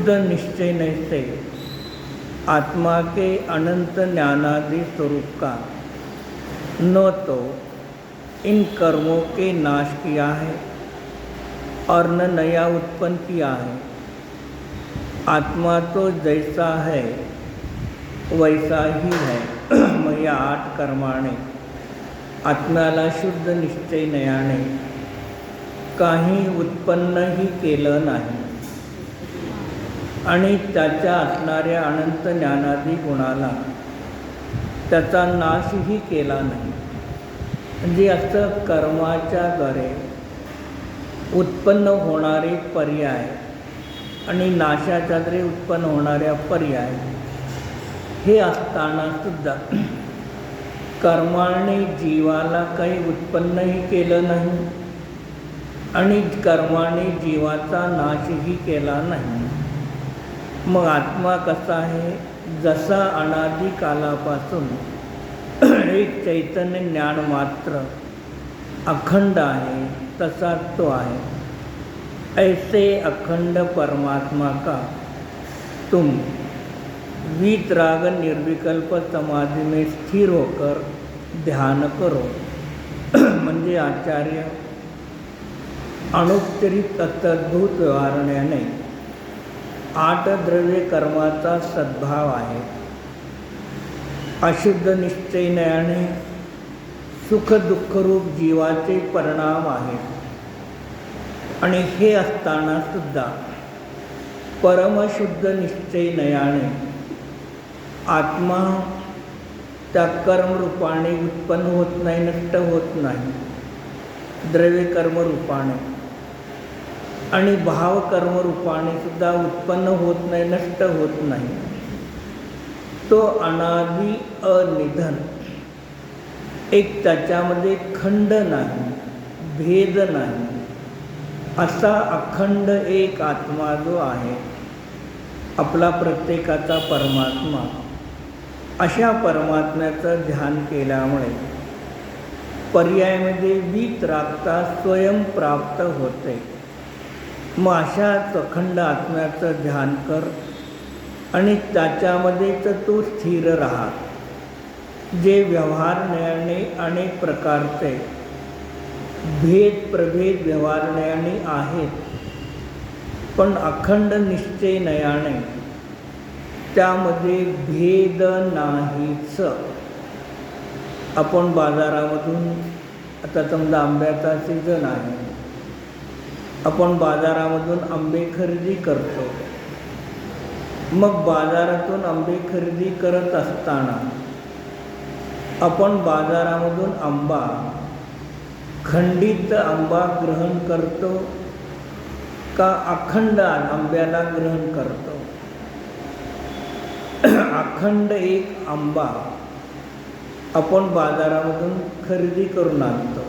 शुद्ध निश्चय नैसे आत्मा के अनंत ज्ञानादि स्वरूप का न तो इन कर्मों के नाश किया है और न नया उत्पन्न किया है। आत्मा तो जैसा है वैसा ही है। मग या 8 कर्माने आत्म्याला शुद्ध निश्चय नयाने काही उत्पन्नही केलं नाही आणि त्याच्या असणाऱ्या अनंत ज्ञानादी गुणाला त्याचा नाशही केला नाही। म्हणजे असं कर्माच्याद्वारे उत्पन्न होणारे पर्याय आणि नाशाच्याद्वारे उत्पन्न होणाऱ्या पर्याय हे असताना सुद्धा कर्माने जीवाला काही उत्पन्नही केलं नाही आणि कर्माने जीवाचा नाशही केला नाही। मग आत्मा कसा आहे? जसा अनादी कालापासून एक चैतन्य ज्ञान मात्र अखंड आहे तसा तो आहे। ऐसे अखंड परमात्मा का तुम वीतराग निर्विकल्प समाधि में स्थिर होकर ध्यान करो। म्हणजे आचार्य अनुपचरित अत्यद्भुत व्यवहारण्याने 8 द्रव्य कर्माचा सद्भाव आहे। अशुद्ध निश्चयने सुख दुःखरूप जीवाचे परिणाम आहेत आणि हे असताना सुद्धा परमशुद्ध निश्चयने आत्मा त्या कर्मरूपाने उत्पन्न होत नाही, नष्ट होत नाही, द्रव्य कर्मरूपाने आणि भाव कर्मरूपाने सुद्धा उत्पन्न होत नाही, नष्ट होत नाही। तो अनादि अनिधन, एक त्याच्यामध्ये खंड नाही, भेद नाही, असा अखंड एक आत्मा जो आहे आपला प्रत्येकाचा परमात्मा, अशा परमात्म्याचं ध्यान केल्यामुळे पर्यायामध्ये वीतरागता स्वयं प्राप्त होते। मग अशाच अखंड आत्म्याचं ध्यान कर आणि त्याच्यामध्येच तू स्थिर राहा। जे व्यवहारण्याने अनेक प्रकारचे भेद प्रभेद व्यवहारण्याने आहेत, पण अखंड निश्चय नयाने त्यामध्ये भेद नाहीच। आपण बाजारामधून, आता समजा आंब्याचा सीजन आहे, आपण बाजारामधून आंबे खरेदी करतो। मग बाजारातून आंबे खरेदी करत असताना आपण बाजारामधून आंबा, खंडित आंबा ग्रहण करतो का अखंड आंब्याला ग्रहण करतो? अखंड एक आंबा आपण बाजारामधून खरेदी करून आणतो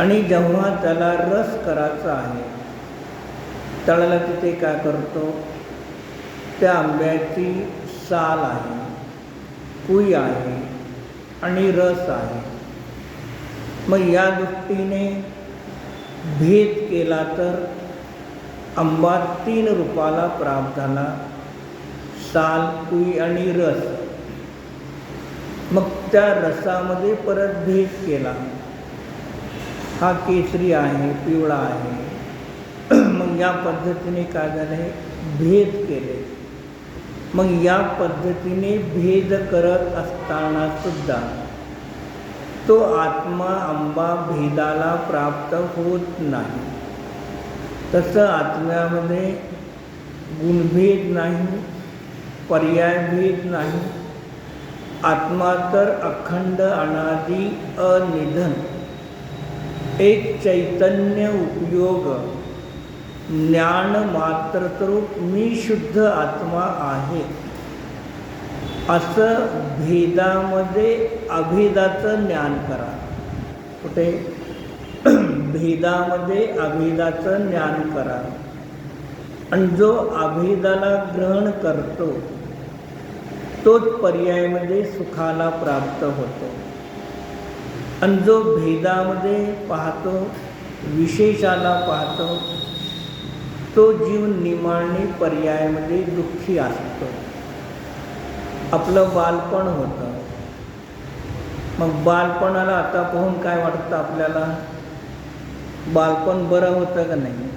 आणि जेव्हा त्याला रस करायचा आहे त्याला तिथे काय करतो? त्या आंब्याची साल आहे, कुई आहे आणि रस आहे। मग या दृष्टीने भेद केला तर आंबा 3 रूपाला प्राप्त झाला, साल, कुई आणि रस। मग त्या रसामध्ये परत भेद केला, हा केसरी आहे, पिवळा आहे। मग या पद्धतीने काय झाले? भेद केले। मग या पद्धतीने भेद करत असताना सुद्धा तो आत्मा आंबा भेदाला प्राप्त होत नाही। तसं आत्म्यामध्ये गुणभेद नाही, पर्यायभेद नाही। आत्मा तर अखंड अनादि अनिधन एक चैतन्य उपयोग ज्ञान मात्रस्वरूप मी शुद्ध आत्मा आहे, असं भेदामध्ये अभेदाचं ज्ञान करा। कुठे? भेदामध्ये अभेदाचं ज्ञान करा। आणि जो अभेदाला ग्रहण करतो तोच पर्यायामध्ये सुखाला प्राप्त होतो, आणि जो भेदामध्ये पाहतो, विशेषाला पाहतो, तो जीव निमाणी पर्यायामध्ये दुःखी असतो. आपलं बालपण होतं. मग बालपणाला आता पाहून काय वाटतं आपल्याला? बालपण बरं होतं का नाही?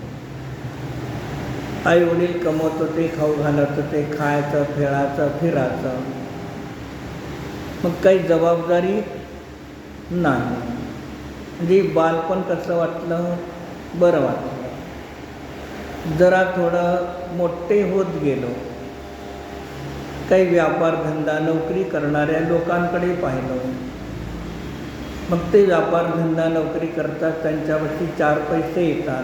आई वडील कमवत होते, खाऊ घालत होते, खायचं, खेळायचं, फिरायचं. मग काही जबाबदारी नाही. म्हणजे बालपण कसं वाटलं? बरं वाटलं. जरा थोडं मोठे होत गेलो, काही व्यापार धंदा नोकरी करणाऱ्या लोकांकडे पाहिलं. मग ते व्यापार धंदा नोकरी करतात, त्यांच्यावरती 4 पैसे येतात,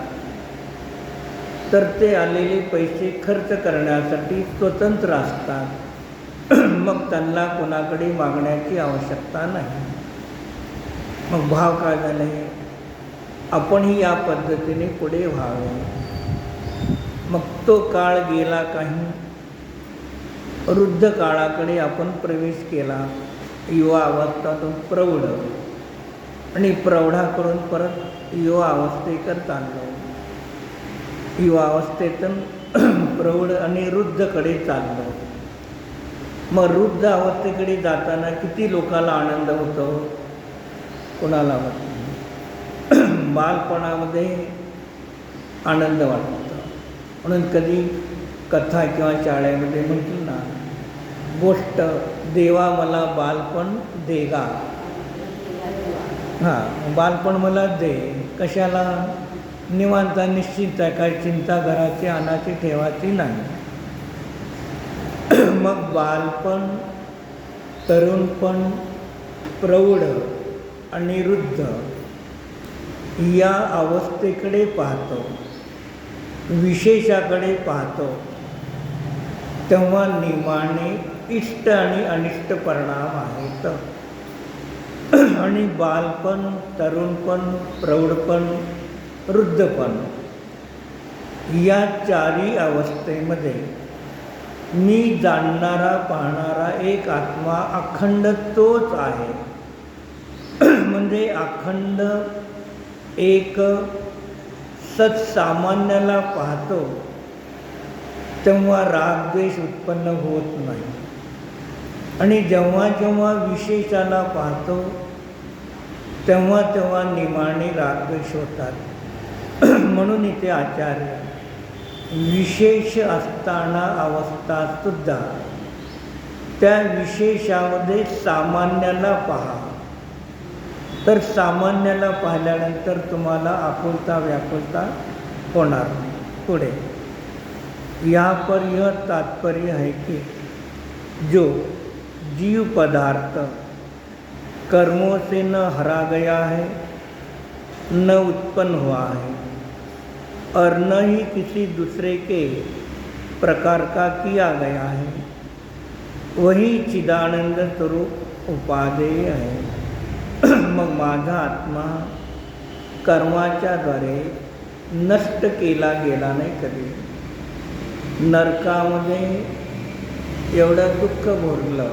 तर ते आलेले पैसे खर्च करण्यासाठी स्वतंत्र असतात. मग त्यांना कोणाकडे मागण्याची आवश्यकता नाही. मग भाव काय झाले? आपणही या पद्धतीने पुढे व्हावे. मग तो काळ गेला, काही वृद्ध काळाकडे आपण प्रवेश केला. युवा अवस्थेतून प्रौढ आणि प्रौढाकडून परत युवा अवस्थेकडे चाललो. युवा अवस्थेतून प्रौढ आणि वृद्धकडे चाललो. मग वृद्ध अवस्थेकडे जाताना किती लोकांना आनंद होतो? कोणाला होत नाही. बालपणामध्ये आनंद वाटतो. म्हणून कधी कथा किंवा शाळेमध्ये म्हटलं ना, गोष्ट देवा मला बालपण देगा. बालपण मला दे. कशाला? निवांत निश्चिंत आहे, काही चिंता घराची आणाची ठेवायची नाही. मग बालपण, तरुणपण, प्रौढ आणि वृद्ध या अवस्थेकडे पाहतो, विशेषाकडे पाहतो, तेव्हा निमाणे इष्ट आणि अनिष्ट परिणाम आहेत. आणि बालपण, तरुणपण, प्रौढपण, वृद्धपण या 4ही अवस्थेमध्ये मी जाणणारा, पाहणारा एक आत्मा अखंड तोच आहे. म्हणजे अखंड एक सत्सामान्याला पाहतो, तेव्हा रागद्वेष उत्पन्न होत नाही. आणि जेव्हा जेव्हा विशेषाला पाहतो, तेव्हा तेव्हा निमाणे रागद्वेष होतात. म्हणून इथे आचार्य विशेष असताना अवस्थासुद्धा त्या विशेषामध्ये सामान्याला पहा. तर सामान्याला पाहिल्यानंतर तुम्हाला आकुलता व्याकुलता होणार नाही. पुढे यहाँ पर यह तात्पर्य है कि जो जीव पदार्थ कर्मों से न हरा गया है, न उत्पन्न हुआ है, और न ही किसी दूसरे के प्रकार का किया गया है, वही चिदानंद स्वरूप उपादेय है. मग माझा आत्मा कर्माच्या द्वारे नष्ट केला गेला नाही कधी. नरकामध्ये एवढं दुःख भोगलं.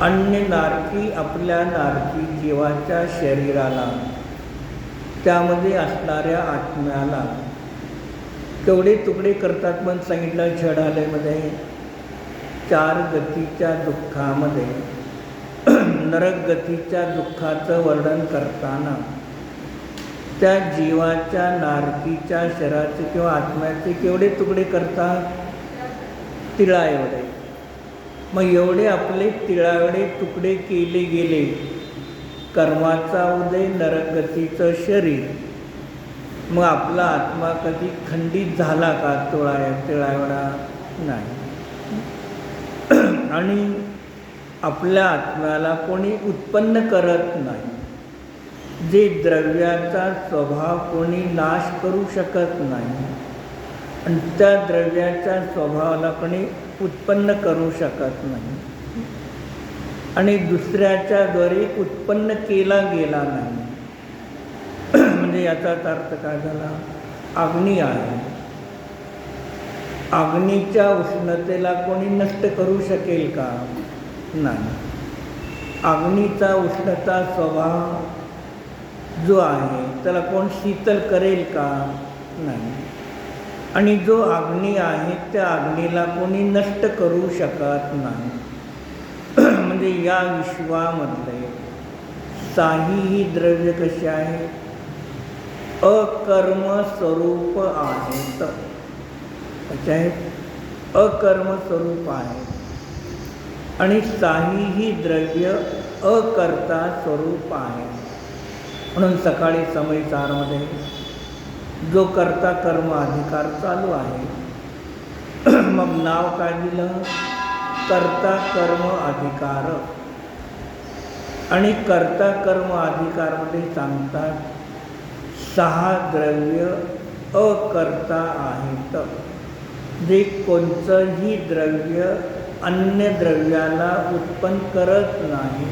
अन्य नारकी आपल्या नारकी जीवाच्या शरीराला, त्यामध्ये असणाऱ्या आत्म्याला केवढे तुकडे करतात. पण सांगितलं छडालेमध्ये 4 गतीच्या दुःखामध्ये नरक गतीच्या दुःखाचं वर्णन करताना त्या जीवाच्या नारकीच्या शरीराचे किंवा आत्म्याचे केवढे तुकडे करतात? तिळा एवढे. मग एवढे आपले तिळावडे तुकडे केले गेले. कर्माचा उदय, नरकगतीचं शरीर. मग आपला आत्मा कधी खंडित झाला का? तिळावडा नाही. आणि आपल्या आत्म्याला कोणी उत्पन्न करत नाही. जे द्रव्याचा स्वभाव कोणी नाश करू शकत नाही, आणि त्या द्रव्याच्या स्वभावाला कोणी उत्पन्न करू शकत नाही, आणि दुसऱ्याच्या द्वारे उत्पन्न केला गेला नाही. म्हणजे याचाच अर्थ काय झाला? अग्नी आहे. अग्नीच्या उष्णतेला कोणी नष्ट करू शकेल का? नाही. अग्नीचा उष्णता स्वभाव जो आहे त्याला कोण शीतल करेल का? नाही. आणि जो अग्नी आहे त्या अग्नीला कोणी नष्ट करू शकत नाही. म्हणजे या विश्वामधले साहीही द्रव्य कसे आहे, अकर्म स्वरूप आहेत. कसे आहेत? अकर्म स्वरूप आहेत. आणि साहीही द्रव्य अकर्ता स्वरूप आहे. म्हणून सकाळी समय 4मध्ये जो कर्ता कर्म अधिकार चालू आहे, मग नाव काय दिलं, कर्ता कर्म अधिकार. आणि कर्ता कर्म अधिकारमध्ये सांगतात 6 द्रव्य अकर्ता आहेत. जे कोणतंही द्रव्य अन्य द्रव्याला उत्पन्न करत नाही,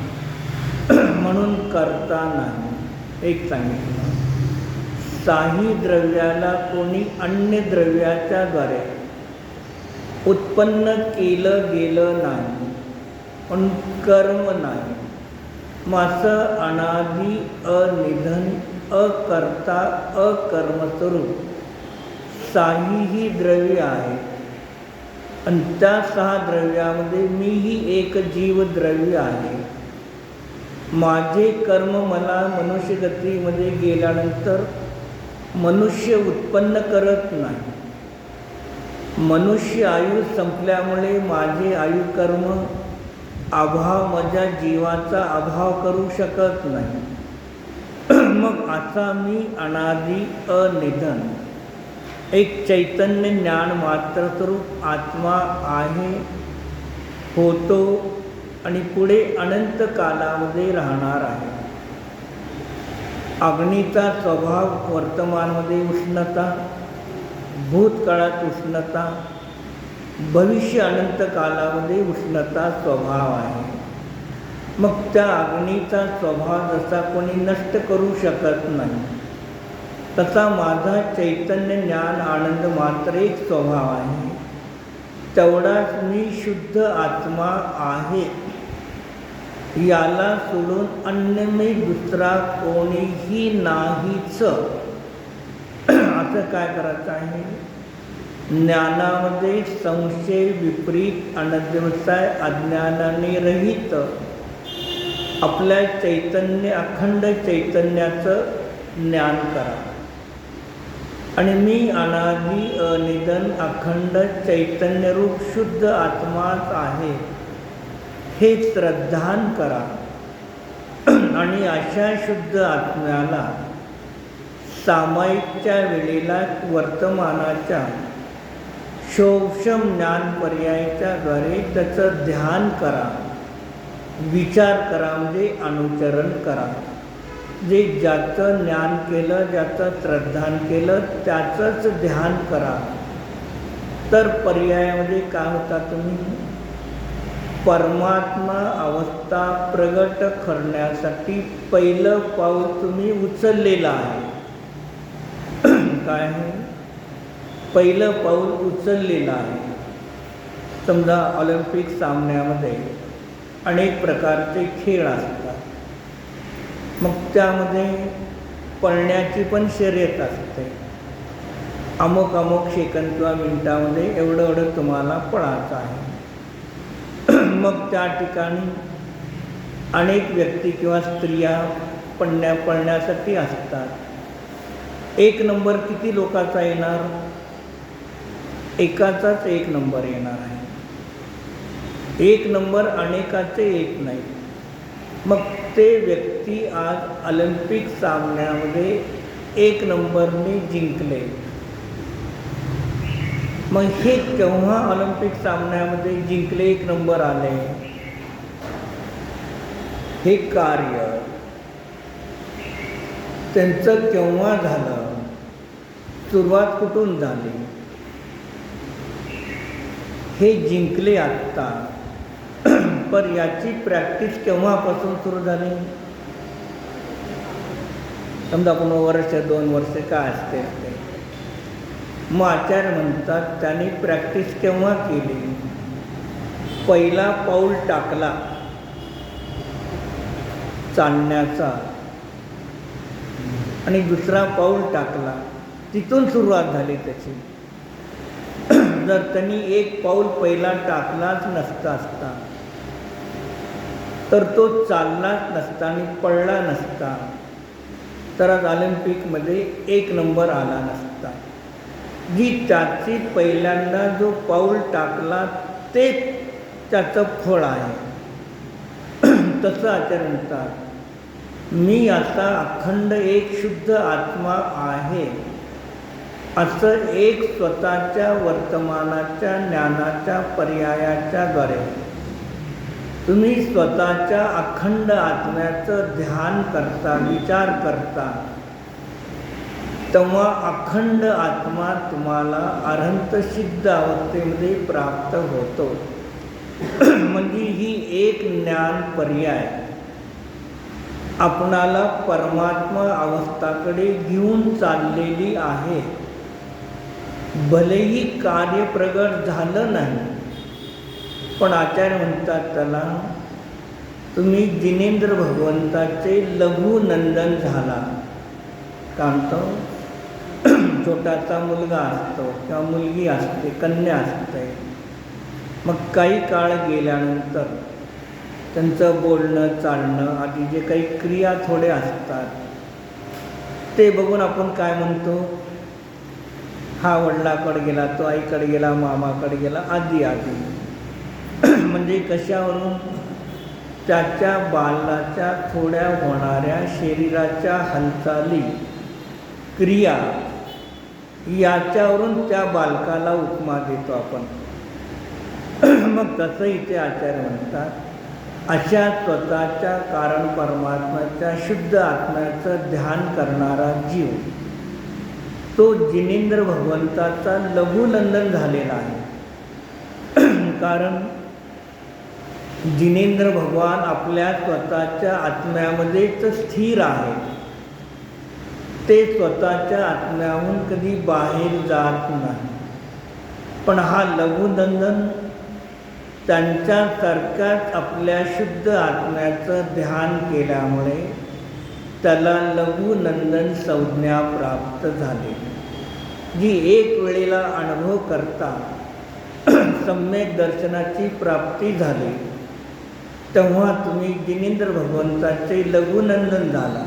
म्हणून करता नाही. एक सांगितलं, साही द्रव्याला कोणी अन्य द्रव्याच्या द्वारे उत्पन्न केलं गेलं नाही, पण कर्म नाही. मग असं अनादि अनिधन अकर्ता अकर्मस्वरूप साहीही द्रव्य आहे. आणि त्या 6 द्रव्यामध्ये मीही एक जीवद्रव्य आहे. माझे कर्म मला मनुष्यगतीमध्ये गेल्यानंतर मनुष्य उत्पन्न करत नाही. मनुष्य आयु संपल्यामुळे माझे आयुकर्म अभाव, माझ्या जीवाचा अभाव करू शकत नाही. मग आता मी अनादि अनिधन एक चैतन्य ज्ञान मात्र स्वरूप आत्मा आहे, होतो आणि पुढे अनंत कालामध्ये राहणार आहे. अग्नीचा स्वभाव वर्तमानमध्ये उष्णता, भूतकाळात उष्णता, भविष्य अनंत कालामध्ये उष्णता स्वभाव आहे. मग त्या अग्नीचा स्वभाव जसा कोणी नष्ट करू शकत नाही, तसा माझा चैतन्य ज्ञान आनंद मात्र एक स्वभाव आहे. तेवढाच मी शुद्ध आत्मा आहे. याला सोडून अन्यमय दुसरा कोणीही नाहीच. असं काय करायचं आहे, ज्ञानामध्ये संशय विपरीत अनध्यवसाय अज्ञानाने रहित आपल्या चैतन्य अखंड चैतन्याचं ज्ञान करा. आणि मी अनादि अनिधन अखंड चैतन्यरूप शुद्ध आत्माच आहे हे श्रद्धान करा. आणि अशा शुद्ध आत्म्याला सामायिकच्या वेळेला वर्तमानाच्या शोषम ज्ञान पर्यायाच्या द्वारे त्याचं ध्यान करा, विचार करा, म्हणजे अनुचरण करा. जे ज्याचं ज्ञान केलं, ज्याचं श्रद्धान केलं त्याचंच ध्यान करा. तर पर्यायामध्ये काय होता, तुम्ही परमात्मा अवस्था प्रगट करण्यासाठी पहिलं पाऊल तुम्ही उचललेलं आहे. काय आहे, पहिलं पाऊल उचललेलं आहे. समजा ऑलिम्पिक सामन्यामध्ये अनेक प्रकारचे खेळ असतात. मग त्यामध्ये पळण्याची पण शर्यत असते. अमुक अमुक सेकंद किंवा मिनिटामध्ये एवढं एवढं तुम्हाला पळायचं आहे. मग त्या ठिकाणी अनेक व्यक्ती किंवा स्त्रिया पळण्यासाठी असतात. 1 नंबर किती लोकांचा येणार, एकाचाच 1 नंबर येणार आहे. 1 नंबर अनेकाचे येत नाही. मग ते व्यक्ती आज ऑलिम्पिक सामन्यामध्ये 1 नंबरने जिंकले. मग हे केव्हा ऑलिम्पिक सामन्यामध्ये जिंकले, 1 नंबर आले, हे कार्य त्यांचं केव्हा झालं, सुरुवात कुठून झाली, हे जिंकले आत्ता. पण याची प्रॅक्टिस केव्हापासून सुरू झाली, समजा आपण वर्ष 2 वर्ष काय असते. मग आचार्य म्हणतात त्यांनी प्रॅक्टिस केव्हा केली, पहिला पाऊल टाकला चालण्याचा आणि दुसरा पाऊल टाकला, तिथून सुरुवात झाली त्याची. जर त्यांनी एक पाऊल पहिला टाकलाच नसता असता तर तो चाललाच नसता आणि पडला नसता तर आज ऑलिम्पिकमध्ये 1 नंबर आला नसता. जी त्याची पहिल्यांदा जो पाऊल टाकला ते त्याचं फळ आहे. तसं आचार्य म्हणतात, मी आता अखंड एक शुद्ध आत्मा आहे असं एक स्वतःच्या वर्तमानाच्या ज्ञानाच्या पर्यायाच्या द्वारे तुम्ही स्वतःच्या अखंड आत्म्याचं ध्यान करता, विचार करता, तेव्हा अखंड आत्मा तुम्हाला अरहंत सिद्ध अवस्थेमध्ये प्राप्त होतो. म्हणजे ही एक ज्ञान पर्याय आपणाला परमात्मा अवस्थाकडे घेऊन चाललेली आहे. भलेही कार्य प्रगट झालं नाही, पण आचार्य म्हणतात त्याला तुम्ही जिनेंद्र भगवंताचे लघुनंदन झाला. का म्हणतो, छोटासा मुलगा असतो किंवा मुलगी असते, कन्या असते. मग काही काळ गेल्यानंतर त्यांचं बोलणं चालणं आधी जे काही क्रिया थोडे असतात ते बघून आपण काय म्हणतो, हा वडिलाकडे गेला, तो आईकडे गेला, मामाकडे गेला, आधी म्हणजे कशावरून त्याच्या बालाच्या थोड्या होणाऱ्या शरीराच्या हालचाली क्रिया याच्यावरून त्या बालकाला उपमा देतो आपण. मग तसं इथे आचार्य म्हणतात, अशा स्वतःच्या कारण परमात्म्याच्या शुद्ध आत्म्याचं ध्यान करणारा जीव तो जिनेंद्र भगवंताचा लघुनंदन झालेला आहे. कारण जिनेंद्र भगवान आपल्या स्वतःच्या आत्म्यामध्येच स्थिर आहे. ते स्वतःच्या आत्म्याहून कधी बाहेर जात नाही. पण हा लघुनंदन त्यांच्यासारख्याच आपल्या शुद्ध आत्म्याचं ध्यान केल्यामुळे त्याला लघुनंदन संज्ञा प्राप्त झाली, जी एक वेळेला अनुभव करता सम्यक दर्शनाची प्राप्ती झाली. तेव्हा तुम्ही जिनेंद्र भगवंताचे लघुनंदन झाला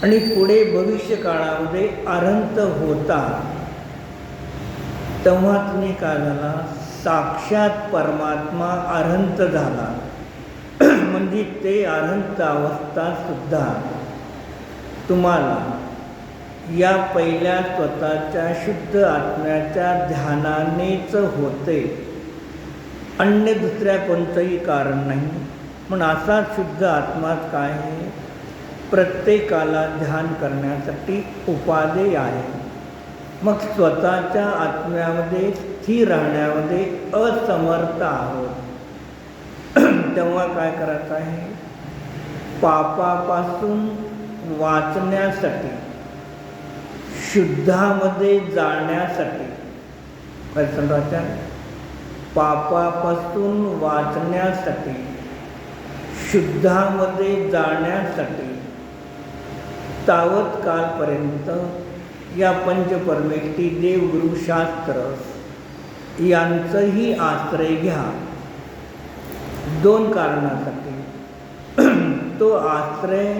आणि पुढे भविष्य काळामध्ये अरहंत होता. तेव्हा तुम्ही काय झाला, साक्षात परमात्मा अरहंत झाला. म्हणजे ते अरहंत अवस्था सुद्धा तुम्हाला या पहिल्या स्वतःच्या शुद्ध आत्म्याच्या ध्यानानेच होते, अन्य दुसऱ्या कोणतंही कारण नाही. म्हणून असा शुद्ध आत्माच काय आहे, प्रत्येकाला ध्यान करण्यासाठी उपादेय आहे. मग स्वतःच्या आत्म्यामध्ये स्थिर राहण्यामध्ये असमर्थ आहोत, तेव्हा काय करायचं आहे, पापापासून वाचण्यासाठी, शुद्धामध्ये जाण्यासाठी, काय सांगायचं, पापापासून वाचण्यासाठी, शुद्धामध्ये जाण्यासाठी तावत कालपर्यंत या पंचपरमेष्ठी देवगुरुशास्त्र यांचंही आश्रय घ्या. 2 कारणासाठी. तो आश्रय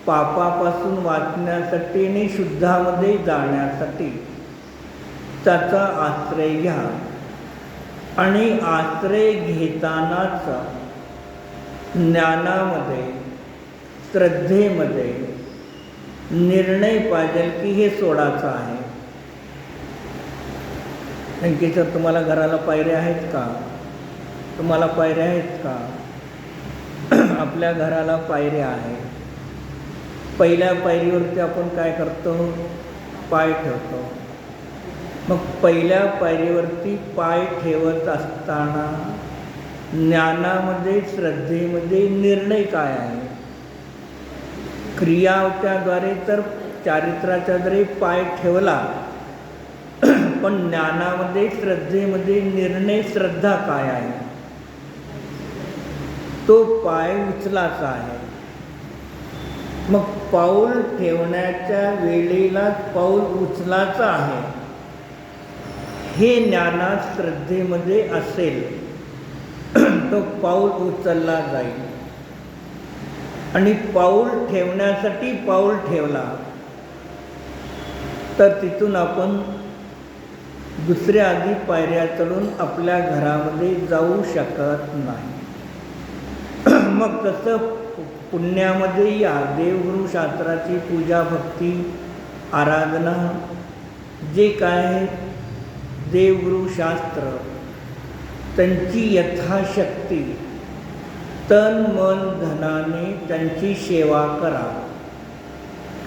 पापापासून वाचण्यासाठी आणि शुद्धामध्ये जाण्यासाठी त्याचा आश्रय घ्या. आणि आश्रय घेतानाच ज्ञानामध्ये, श्रद्धेमध्ये निर्णय पाहिजे की हे सोडायचं आहे. आणखी सर तुम्हाला घराला पायऱ्या आहेत का, तुम्हाला पायऱ्या आहेत का, आपल्या घराला पायऱ्या आहेत. पहिल्या पायरीवरती आपण काय करतो, पाय ठेवतो. मग पहिल्या पायरीवरती पाय ठेवत असताना ज्ञानामध्ये, श्रद्धेमध्ये निर्णय काय आहे. क्रियाच्याद्वारे तर चारित्राच्याद्वारे पाय ठेवला, पण ज्ञानामध्ये, श्रद्धेमध्ये निर्णय, श्रद्धा काय आहे, तो पाय उचलाचा आहे. मग पाऊल ठेवण्याच्या वेळेला पाऊल उचलाचा आहे. हे ज्ञानात श्रद्धेमध्ये असेल तो पाऊल उचलला जाईल. आणि पाऊल ठेवण्यासाठी पाऊल ठेवला तर तिथून आपण दुसऱ्या आधी पायऱ्या चढून आपल्या घरामध्ये जाऊ शकत नाही. मग तसं पुण्यामध्ये या देवगुरु शास्त्राची पूजा भक्ती आराधना जे काय देवगुरु शास्त्र त्यांची यथाशक्ती तन मन धनाने त्यांची सेवा करा.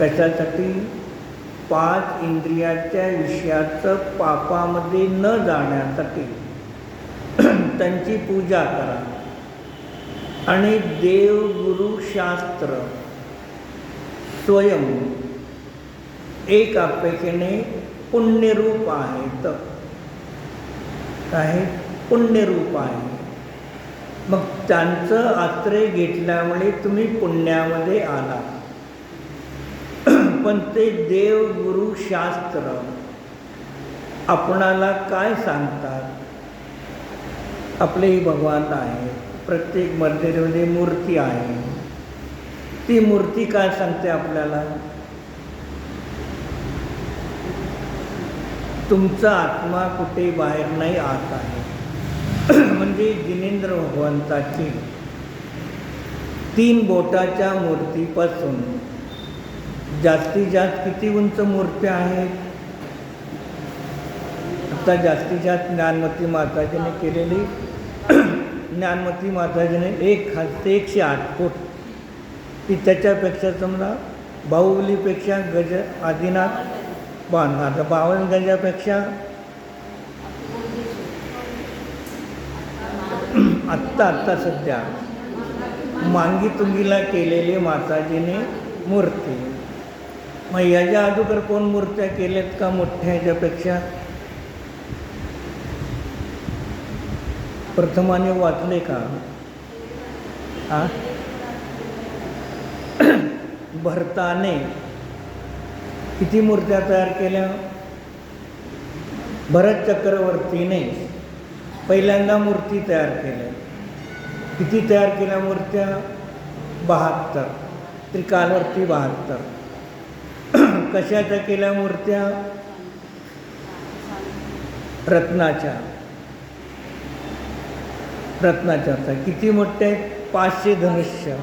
कशासाठी? 5 इंद्रियाच्या विषयाचं पापामध्ये न जाण्यासाठी त्यांची पूजा करा. आणि देवगुरु शास्त्र स्वयं एक अपेक्षेने पुण्यरूप आहेत. काय? पुण्यरूप आहे. मग त्यांचं आश्रय घेतल्यामुळे तुम्ही पुण्यामध्ये आला. पण ते देवगुरु शास्त्र आपणाला काय सांगतात? आपलेही भगवान आहे, प्रत्येक मंदिरामध्ये मूर्ती आहे. ती मूर्ती काय सांगते आपल्याला? तुमचा आत्मा कुठे बाहेर नाही आत आहे. म्हणजे जिनेंद्र भगवंताची 3 बोटाच्या मूर्तीपासून जास्तीत जास्त किती उंच मूर्त्या आहेत? आता जास्तीत जास्त ज्ञानमती माताजीने केलेली ज्ञानमती माताजीने 108 फूट. ती त्याच्यापेक्षा समजा बाहुबलीपेक्षा गज आदिनाथ 52 गजापेक्षा आत्ता सध्या मांगी तुंगीला केलेली माताजीने मूर्ती. मग याच्या अगोदर कोण मूर्त्या केल्यात का मोठ्या ह्याच्यापेक्षा? प्रथमाने वाचले का? भरताने किती मूर्त्या तयार केल्या? भरत चक्रवर्तीने पहिल्यांदा मूर्ती तयार केल्या. किती तयार केल्या मूर्त्या? 72. त्रिकालवरती 72. कशाच्या केल्या मूर्त्या? रत्नाच्या होत्या. किती मोठे? 500 धनुष्य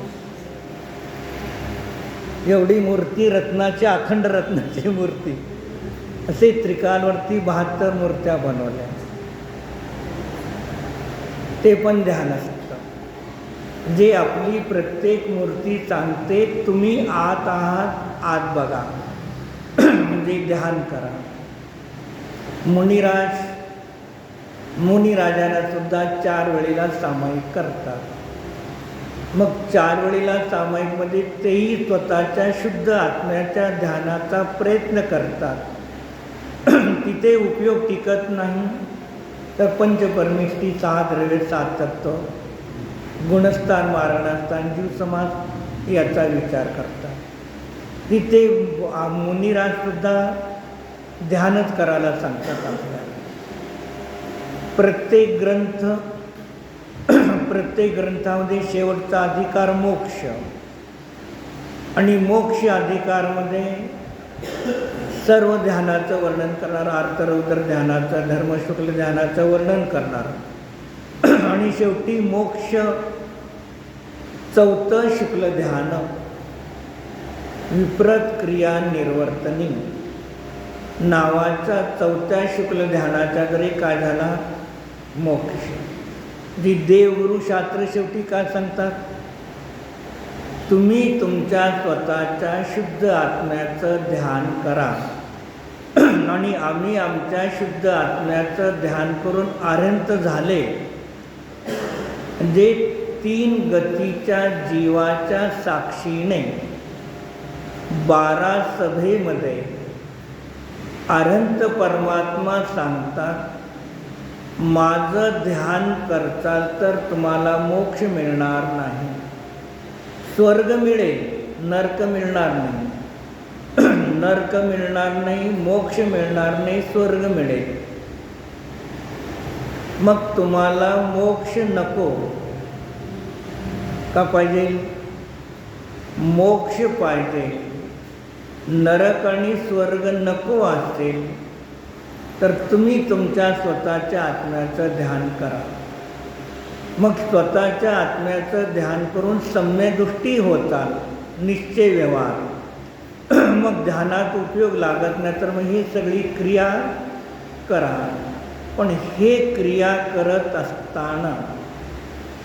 एवढी मूर्ती रत्नाची, अखंड रत्नाची मूर्ती. असे त्रिकालवरती 72 मूर्त्या बनवल्या. ते पण ध्यान असतं. जे आपली प्रत्येक मूर्ती सांगते तुम्ही आत आहात, आत बघा. म्हणजे ध्यान करा. मुनिराजांना सुद्धा 4 वेळेला सामायिक करतात. मग 4 वेळेला सामायिकमध्ये तेही स्वतःच्या शुद्ध आत्म्याच्या ध्यानाचा प्रयत्न करतात. तिथे उपयोग टिकत नाही तर पंचपरमेष्ठी, 6 द्रव्य, 7 तत्व, गुणस्थान, मारणस्थान, जीव समाज याचा विचार करतात. तिथे मुनिराजसुद्धा ध्यानच करायला सांगतात आपल्याला. प्रत्येक ग्रंथामध्ये शेवटचा अधिकार मोक्ष. आणि मोक्ष अधिकारमध्ये सर्व ध्यानाचं वर्णन करणार, आर्तरौद्र ध्यानाचं, धर्मशुक्ल ध्यानाचं वर्णन करणार. आणि शेवटी मोक्ष 4थं शुक्ल ध्यान, विप्रत क्रिया निर्वर्तनी नावाच्या 4थ्या शुक्ल ध्यानाच्या जरी काय झाला? मोक्ष. जी देवगुरु शास्त्र शेवटी काय सांगतात? तुम्ही तुमच्या स्वतःच्या शुद्ध आत्म्याचं ध्यान करा. आणि आम्ही आमच्या शुद्ध आत्म्याचं ध्यान करून आर्यंत झाले. जे 3 गतीच्या जीवाच्या साक्षीने 12 सभेमध्ये अनंत परमात्मा सांगतात, माझं ध्यान करताल तर तुम्हाला मोक्ष मिळणार नाही. स्वर्ग मिळेल, नरक मिळणार नाही. नरक मिळणार नाही, मोक्ष मिळणार नाही, स्वर्ग मिळेल. मग तुम्हाला मोक्ष नको का पाहिजे? मोक्ष पाहिजे. नरक आणि स्वर्ग नको असेल तर तुम्ही तुमच्या स्वतःच्या आत्म्याचं ध्यान करा. मग स्वतःच्या आत्म्याचं ध्यान करून सम्यदृष्टी होतात, निश्चय व्यवहार. मग ध्यानात उपयोग लागत नाही तर मग ही सगळी क्रिया करा. पण हे क्रिया करत असताना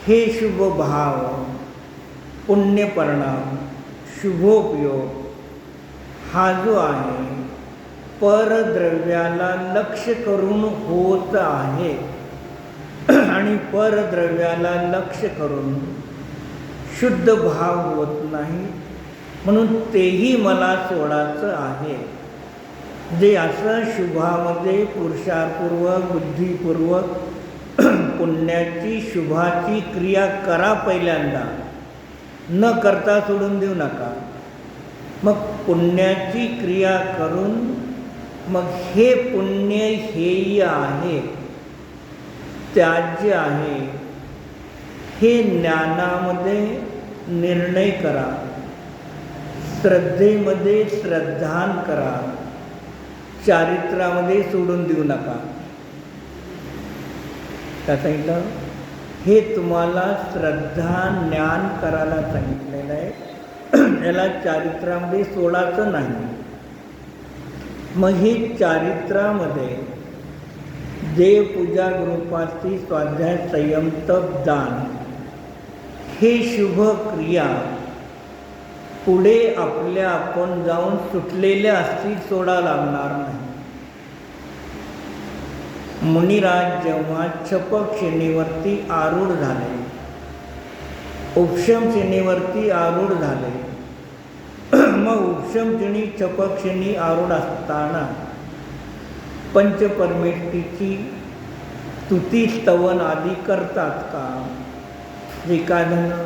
हे शुभ भाव, पुण्यपरिणाम, शुभोपयोग हा जो आहे परद्रव्याला लक्ष करून होत आहे आणि परद्रव्याला लक्ष करून शुद्ध भाव होत नाही, म्हणून तेही मला सोडायचं आहे. जे असं शुभामध्ये पुरुषापूर्वक बुद्धिपूर्वक पुण्याची शुभाची क्रिया करा पहिल्यांदा, न करता सोडून देऊ नका. मग पुण्याची क्रिया करून मग हे पुण्य हेय आहे, त्याज्य आहे, हे ज्ञानामध्ये निर्णय करा, श्रद्धेमध्ये श्रद्धान करा, चारित्र्यामध्ये सोडून देऊ नका. काय सांगितलं? हे तुम्हाला श्रद्धा ज्ञान करायला सांगितलेलं आहे. याला चारित्र्यामध्ये सोडायचं नाही. मग हे चारित्र्यामध्ये देवपूजा, गृहपाती, स्वाध्याय, संयम, तप, दान हे शुभ क्रिया पुढे आपल्या आपण जाऊन सुटलेल्या असतील सोडा लागणार नाही. मुनिराज जेव्हा छपक श्रेणीवरती आरूढ झाले, उपशम श्रेणीवरती आरूढ झाले, मग उपशम श्रेणी छपक श्रेणी आरूढ असताना पंचपरमेष्ठीची स्तुती स्तवन आदी करतात का? जे काय झालं?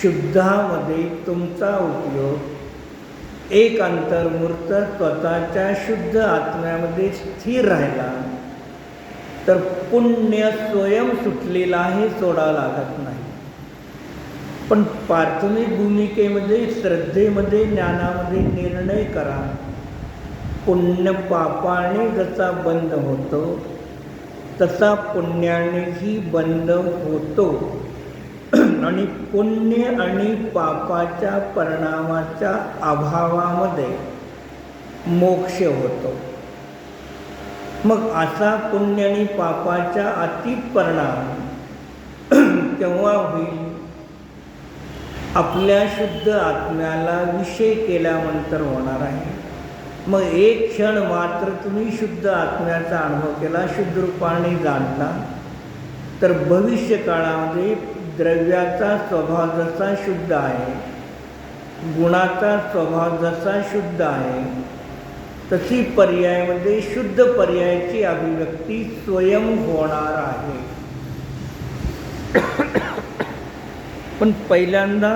शुद्धामध्ये तुमचा उपयोग एक अंतर्मूर्त स्वतःच्या शुद्ध आत्म्यामध्ये स्थिर राहिला तर पुण्य स्वयं सुटलेला आहे, सोडा लागत नाही. पण प्राथमिक भूमिकेमध्ये श्रद्धेमध्ये ज्ञानामध्ये निर्णय करा. पुण्य पापाने जसा बंद होतो तसा पुण्यानेही बंद होतो आणि पुण्य आणि पापाच्या परिणामाच्या अभावामध्ये मोक्ष होतो. मग असा पुण्य आणि पापाच्या अतीत परिणाम केव्हा होईल? आपल्या शुद्ध आत्म्याला विषय केल्यानंतर होणार आहे. मग एक क्षण मात्र तुम्ही शुद्ध आत्म्याचा अनुभव केला, शुद्ध रूपाने जाणला, तर भविष्य काळामध्ये द्रव्याचा स्वभाव जसा शुद्ध आहे, गुणाचा स्वभाव जसा शुद्ध आहे, तशी पर्यायामध्ये शुद्ध पर्यायाची अभिव्यक्ती स्वयं होणार आहे. पण पहिल्यांदा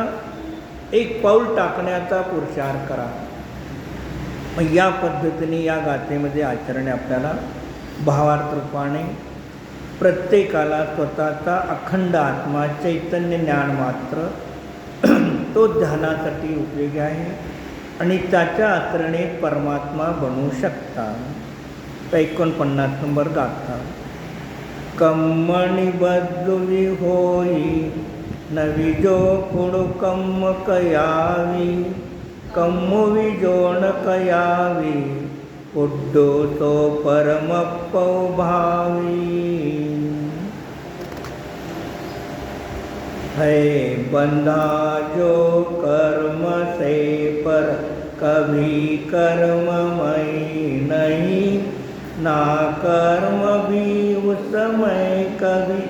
एक पाऊल टाकण्याचा पुरुषार्थ करा. मग या पद्धतीने या गाथेमध्ये आचरणे आपल्याला भावार्थ रूपाने प्रत्येकाला स्वतःचा अखंड आत्मा चैतन्य ज्ञान मात्र तो ध्यानासाठी उपयोगी आहे आणि त्याच्या आचरणेत परमात्मा बनवू शकता. 49 नंबर गाथा. कम्मणि बद्दुवी होई नविजो पुडु कम्म कयावी कम्मु विजोण कयावी पुड्डो तो परमप्पौ भावी. है बंधा जो कर्म से पर कभी कर्ममय नहीं, ना कर्म भी उसमय कभी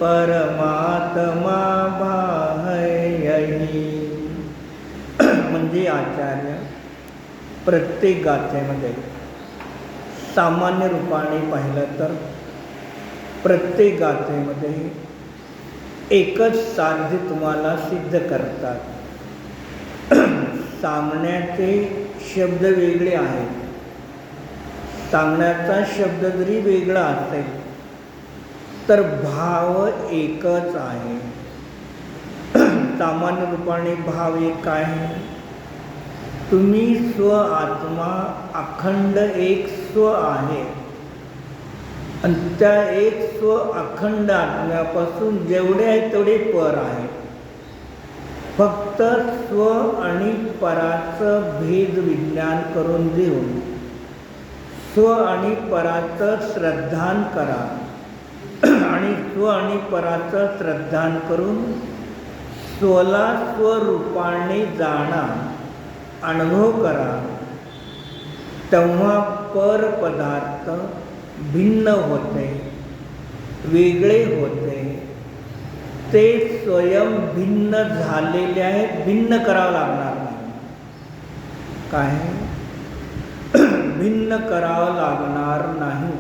परमात्मा भायही. म्हणजे आचार्य प्रत्येक गाथेमध्ये सामान्य रूपाने पाहिलं तर प्रत्येक गाथेमध्ये एकच साध्य तुम्हाला सिद्ध करतात. सांगण्याचे शब्द वेगळे आहेत. सांगण्याचा शब्द जरी वेगळा असेल तर भाव एकच आहे. सामान्य रूपाने भाव एक आहे. तुम्ही स्व आत्मा अखंड एक स्व आहे आणि त्या एक स्व अखंड आत्म्यापासून जेवढे आहे तेवढे पर आहे. फक्त स्व आणि पराचं भेद विज्ञान करून देऊन स्व आणि पराचं श्रद्धान करा आणि स्व आणि पराचं श्रद्धान करून स्वला स्वरूपाने जाणा, अनुभव करा. तेव्हा पर पदार्थ भिन्न होते, वेगळे होते. ते स्वयं भिन्न झालेले आहेत, भिन्न करावं लागणार नाही. काय भिन्न करावं लागणार नाही.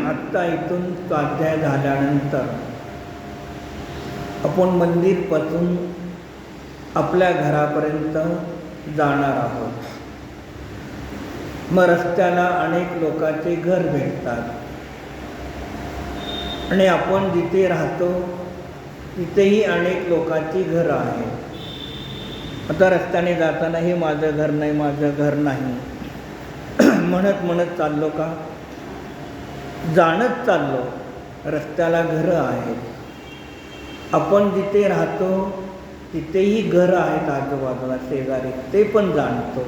आत्ता इथून स्वाध्याय झाल्यानंतर आपण मंदिरपासून आपल्या घरापर्यंत जाणार आहोत. मग रस्त्याला अनेक लोकांचे घर भेटतात आणि आपण जिथे राहतो तिथेही अनेक लोकांची घरं आहेत. आता रस्त्याने जाताना हे माझं घर नाही, माझं घर नाही म्हणत चाललो का? जाणत चाललो. रस्त्याला घरं आहेत. आपण जिथे राहतो तिथेही घरं आहेत आजूबाजूला शेजारी, ते पण जाणतो.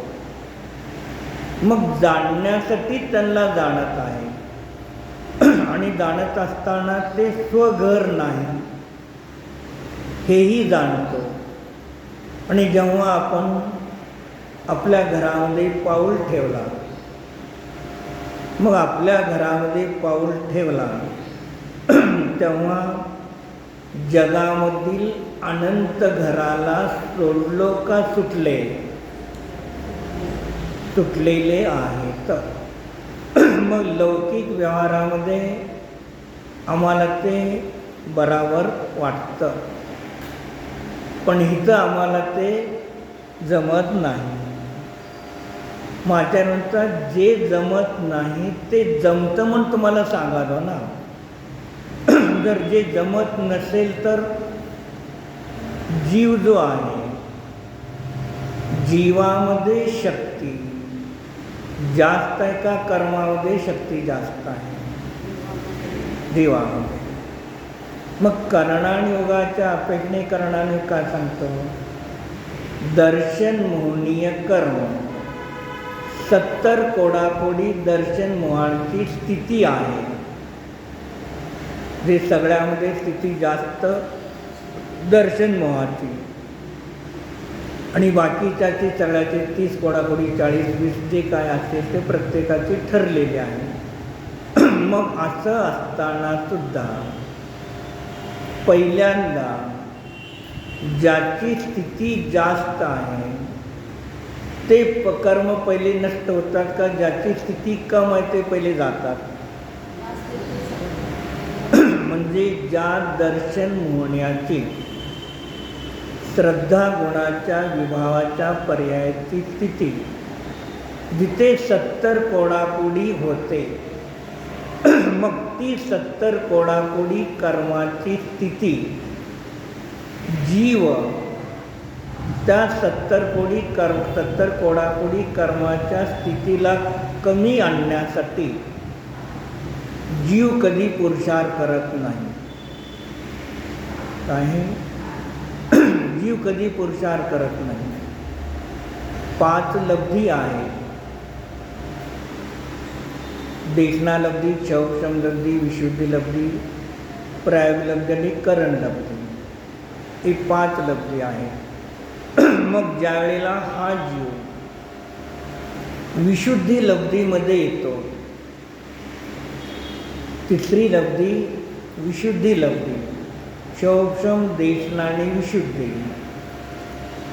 मग जाणण्यासाठी त्यांना जाणत आहे आणि जाणत असताना ते स्वघर नाही हेही जाणतो. आणि जेव्हा आपण आपल्या घरामध्ये पाऊल ठेवला, मग आपल्या घरामध्ये पाऊल ठेवला तेव्हा जगामधील अनंत घराला सोडलो का सुटले? सुटलेले आहेत. मग लौकिक व्यवहारामध्ये आम्हाला ते बराबर वाटतं, पण इथं आम्हाला ते जमत नाही. माझ्यानंतर जे जमत नाही ते जमतं म्हणून तुम्हाला सांगालो ना. जर जे जमत नसेल तर जीव जो आहे, जीवामध्ये शक्ती जास्त आहे का कर्मामध्ये शक्ती जास्त आहे? जीवामध्ये. मग करणान योगाच्या अपेक्षेने करणाने काय सांगतो? दर्शन मोहनीय कर्म. 70 कोडाकोडी दर्शन मोहांची स्थिती आहे. जे सगळ्यामध्ये स्थिती जास्त दर्शन मोहाची आणि बाकीच्याची सगळ्याचे 30 कोडाकोडी 40-20 जे काय असेल ते प्रत्येकाचे ठरलेले आहे. मग असं असताना सुद्धा पहिल्यांदा ज्याची स्थिती जास्त आहे ते कर्म पहिले नष्ट होतात का? ज्याची स्थिती कम आहे ते पहिले जातात. म्हणजे ज्या दर्शन होण्याची श्रद्धा गुणाच्या विभावाच्या पर्यायाची स्थिती जिथे 70 कोडाकोडी होते, मग ती 70 कोडाकोडी कर्माची स्थिती जीव त्या 70 कोडाकोडी कर्माच्या स्थितीला कमी आणण्यासाठी जीव कधी पुरुषार्थ करत नाही. काय? जीव कधी पुरुषार्थ करत नाही. 5 लब्धी आहे. देखना लब्धी, क्षौक्षम लब्धी, विशुद्धी लब्धी, प्रायोग लब्धी आणि करण लब्धी. ही 5 लब्धी आहे. मग ज्या वेळेला हा जीव विशुद्धी लब्धीमध्ये येतो, तिसरी लब्धी विशुद्धी लब्धी, क्षौक्षम देखना आणि विशुद्धी.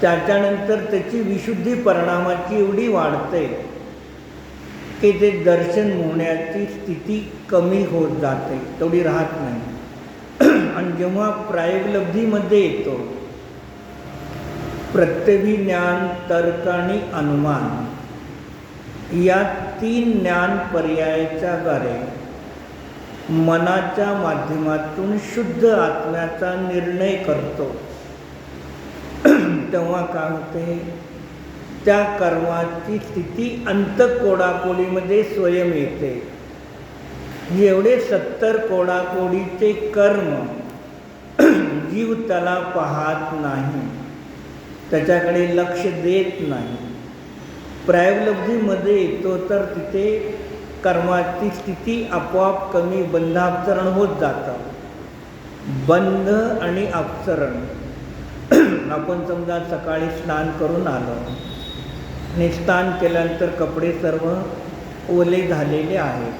त्याच्यानंतर त्याची विशुद्धी परिणामाची एवढी वाढते की ते दर्शन होण्याची स्थिती कमी होत जाते, तेवढी राहत नाही. आणि जेव्हा प्रायोगलब्धीमध्ये येतो, प्रत्यभिज्ञान, तर्क आणि अनुमान या 3 ज्ञान पर्यायाच्या द्वारे मनाच्या माध्यमातून शुद्ध आत्म्याचा निर्णय करतो, तेव्हा काय होते, त्या कर्माची स्थिती अंतःकोडाकोडीमध्ये स्वयं येते. एवढे 70 कोडाकोडीचे कर्म जीव त्याला पाहत नाही, त्याच्याकडे लक्ष देत नाही. प्रायोलब्धीमध्ये येतो तर तिथे कर्माची स्थिती आपोआप कमी, बंधापसरण होत जातं. बंध आणि अपसरण. आपण समजा सकाळी स्नान करून आलो आणि स्नान केल्यानंतर कपडे सर्व ओले झालेले आहेत,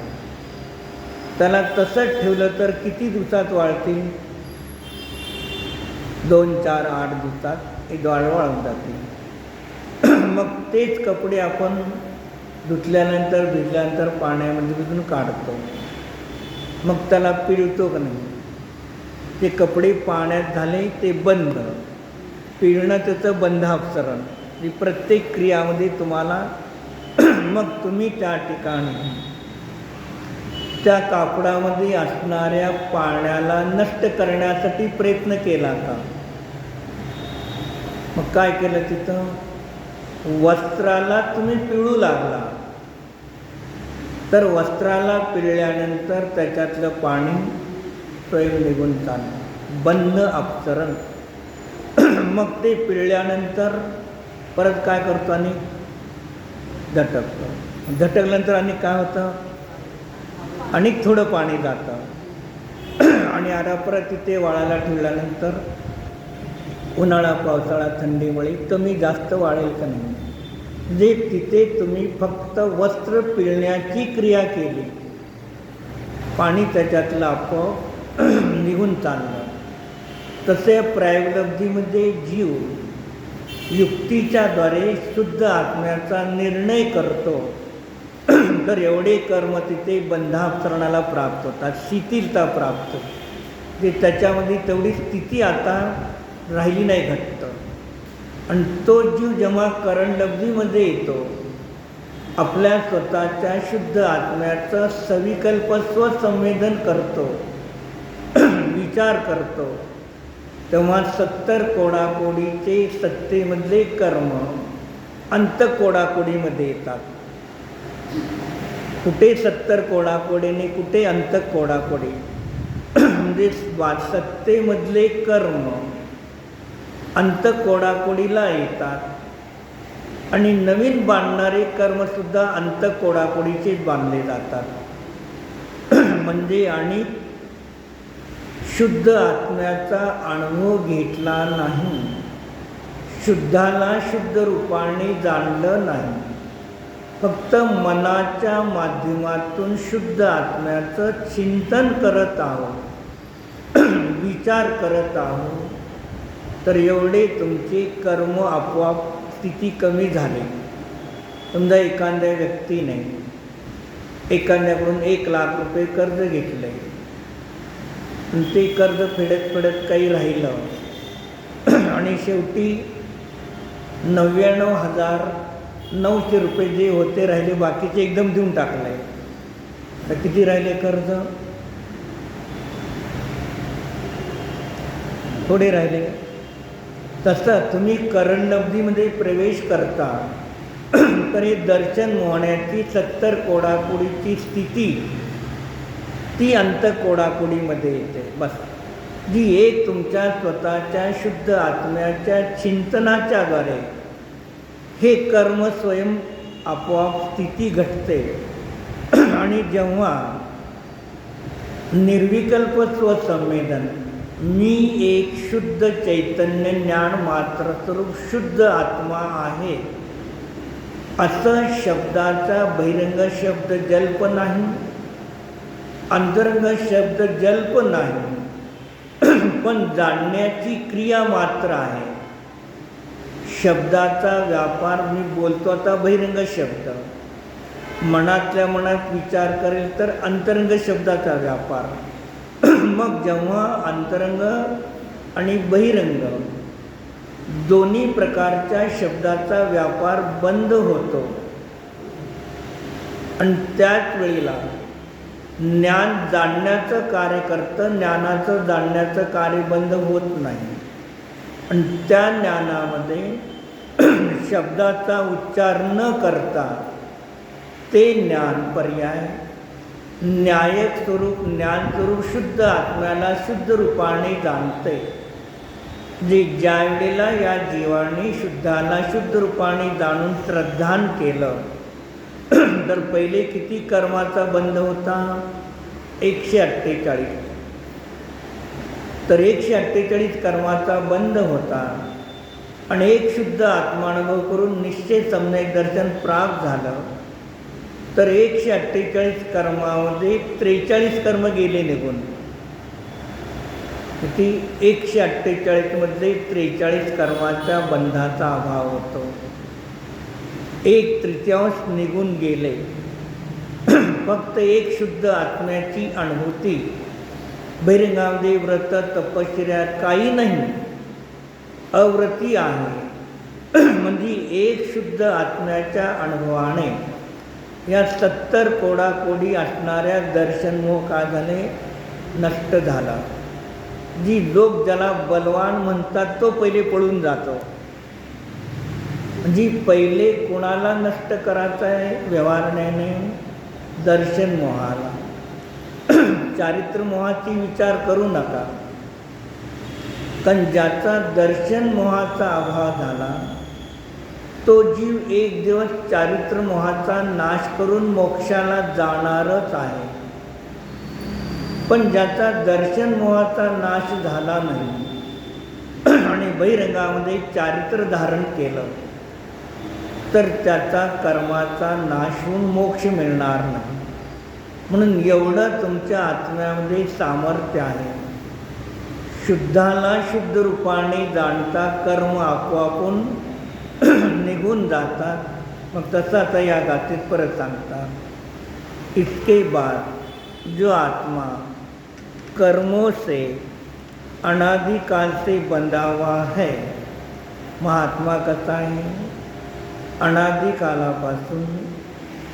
त्याला तसंच ठेवलं तर किती दिवसात वाळतील? 2, 4, 8 दिवसात एक वाळून जातील. मग तेच कपडे आपण धुतल्यानंतर भिजल्यानंतर पाण्यामध्ये भिजून काढतो, मग त्याला पिळतो का नाही? ते कपडे पाण्यात झाले ते बंध, पिळणं त्याचं बंधापसरण. ही प्रत्येक क्रियामध्ये तुम्हाला मग तुम्ही त्या ठिकाणी त्या कापडामध्ये असणाऱ्या पाण्याला नष्ट करण्यासाठी प्रयत्न केला का? मग काय केलं तिथं? वस्त्राला तुम्ही पिळू लागला, तर वस्त्राला पिळल्यानंतर त्याच्यातलं पाणी स्वयं निघून चाललं, बंध अपसरण. मग ते पिळल्यानंतर परत काय करतो आणि झटकतो. झटकल्यानंतर आणि काय होतं? आणि थोडं पाणी जातं आणि आता परत तिथे वाळायला ठेवल्यानंतर उन्हाळा, पावसाळा, थंडीमुळे कमी जास्त वाळेल का नाही? जे तिथे तुम्ही फक्त वस्त्र पिळण्याची क्रिया केली, पाणी त्याच्यातलं आपोआप निघून चाललं. तसे प्रायोलब्धीमध्ये जीव युक्तीच्याद्वारे शुद्ध आत्म्याचा निर्णय करतो, तर एवढे कर्म तिथे बंधापसरणाला प्राप्त होतात, शिथिलता प्राप्त होते. त्याच्यामध्ये तेवढी स्थिती आता राहिली नाही घट्ट. आणि तो जीव जेव्हा करणलब्धीमध्ये येतो, आपल्या स्वतःच्या शुद्ध आत्म्याचं सविकल्प स्वसंवेदन करतो, विचार करतो, तेव्हा 70 कोडाकोडीचे सत्तेमधले कर्म अंतःकोडाकोडीमध्ये येतात. कुठे 70 कोडाकोडीने, कुठे अंतःकोडाकोडी. म्हणजे सत्तेमधले कर्म अंतःकोडाकोडीला येतात आणि नवीन बांधणारे कर्मसुद्धा अंतःकोडाकोडीचेच बांधले जातात. म्हणजे आणि शुद्ध आत्म्याचा अनुभव घेतला नाही, शुद्धाला शुद्ध रूपाने जाणलं नाही. फक्त मनाच्या माध्यमातून शुद्ध आत्म्याचं चिंतन करत आहोत, विचार करत आहोत, तर एवढे तुमचे कर्म आपोआप स्थिती कमी झाली. समजा एखाद्या व्यक्तीने एखाद्याकडून 1 लाख रुपये कर्ज घेतले आणि ते कर्ज फेडत फेडत काही राहिलं आणि शेवटी 99,900 रुपये जे होते राहिले, बाकीचे एकदम देऊन टाकले. तर किती राहिले कर्ज? थोडे राहिले. तसं तुम्ही करणलब्धीमध्ये प्रवेश करता तर हे दर्शन होण्याची 70 कोडाकोडीची स्थिती ती अंतःकोडाकोडीमध्ये येते. बस, जी एक तुमच्या स्वतःच्या शुद्ध आत्म्याच्या चिंतनाच्या द्वारे हे कर्म स्वयं आपोआप स्थिती घटते. आणि जेव्हा निर्विकल्प स्वसंवेदन, मी एक शुद्ध चैतन्य ज्ञान मात्र स्वरूप शुद्ध आत्मा आहे, असं शब्दाचा बहिरंग शब्द जल्प नाही, अंतरंग शब्द जल्प नाही, पण जाणण्याची क्रिया मात्र आहे. शब्दाचा व्यापार मी बोलतो आता बहिरंग शब्द, मनातल्या मनात विचार करेल तर अंतरंग शब्दाचा व्यापार. मग जेव्हा अंतरंग आणि बहिरंग दोन्ही प्रकारच्या शब्दाचा व्यापार बंद होतो आणि त्याच वेळेला ज्ञान जाणण्याचं कार्य करतं, ज्ञानाचं जाणण्याचं कार्य बंद होत नाही. आणि त्या ज्ञानामध्ये शब्दाचा उच्चार न करता ते ज्ञान पर्याय न्यायक स्वरूप ज्ञानस्वरूप शुद्ध आत्म्याला शुद्ध रूपाने जाणते. जे ज्या वेळेला या जीवाने शुद्धाला शुद्ध रूपाने जाणून श्रद्धान केलं तर पहिले किती कर्माचा बंध होता? 148. तर 148 कर्माचा बंध होता आणि एक शुद्ध आत्मानुभव करून निश्चय सम्यक दर्शन प्राप्त झालं. तर 148 कर्मामध्ये 43 कर्म गेले निघून. किती? 148 मध्ये 43 कर्माच्या बंधाचा अभाव होतो. 1/3 निघून गेले. फक्त एक शुद्ध आत्म्याची अनुभूती. बहिरंगामध्ये व्रत तपश्चर्या काही नाही, अव्रती आहे. म्हणजे एक शुद्ध आत्म्याच्या अनुभवाने या 70 कोडाकोडी असणाऱ्या दर्शनमोह का झाले? नष्ट झाला. जी लोक ज्याला बलवान म्हणतात तो पहिले पळून जातो. म्हणजे पहिले कोणाला नष्ट करायचं आहे? व्यवहारण्याने दर्शन मोहाला. चारित्र मोहाची विचार करू नका. कारण ज्याचा दर्शन मोहाचा अभाव झाला तो जीव एक दिवस चारित्र मोहाचा नाश करून मोक्षाला जाणारच आहे. पण ज्याचा दर्शन मोहाचा नाश झाला नाही आणि बहिरंगामध्ये चारित्र धारण केलं तर त्याचा कर्माचा नाश होऊन मोक्ष मिळणार नाही. म्हणून एवढं तुमच्या आत्म्यामध्ये सामर्थ्य आहे. शुद्धाला शुद्ध रूपाने जाणता कर्म आपोआपून निघून जातात. मग तसं आता या गाथेत परत सांगतात. इसके बाद जो आत्मा कर्मों से अनादिकाल से बंधा हुआ है. महात्मा कसा आहे? अनादिकालापासून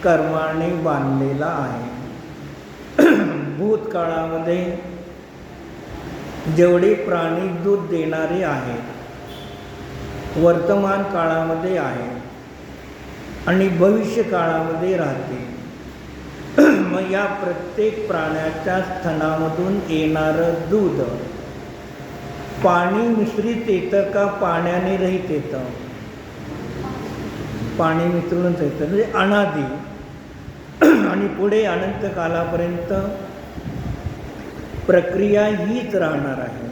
कर्माने बांधलेला आहे. भूतकाळामध्ये जेवढे प्राणी दूध देणारे आहेत, वर्तमान काळामध्ये आहेत आणि भविष्य काळामध्ये राहतील. मग या प्रत्येक प्राण्याच्या स्तनामधून येणारं दूध पाणी मिश्रित येतं का पाण्याने रहित येतं? पाणी मिसळूनच येतं. म्हणजे अनादी आणि पुढे अनंत कालापर्यंत प्रक्रिया हीच राहणार आहे.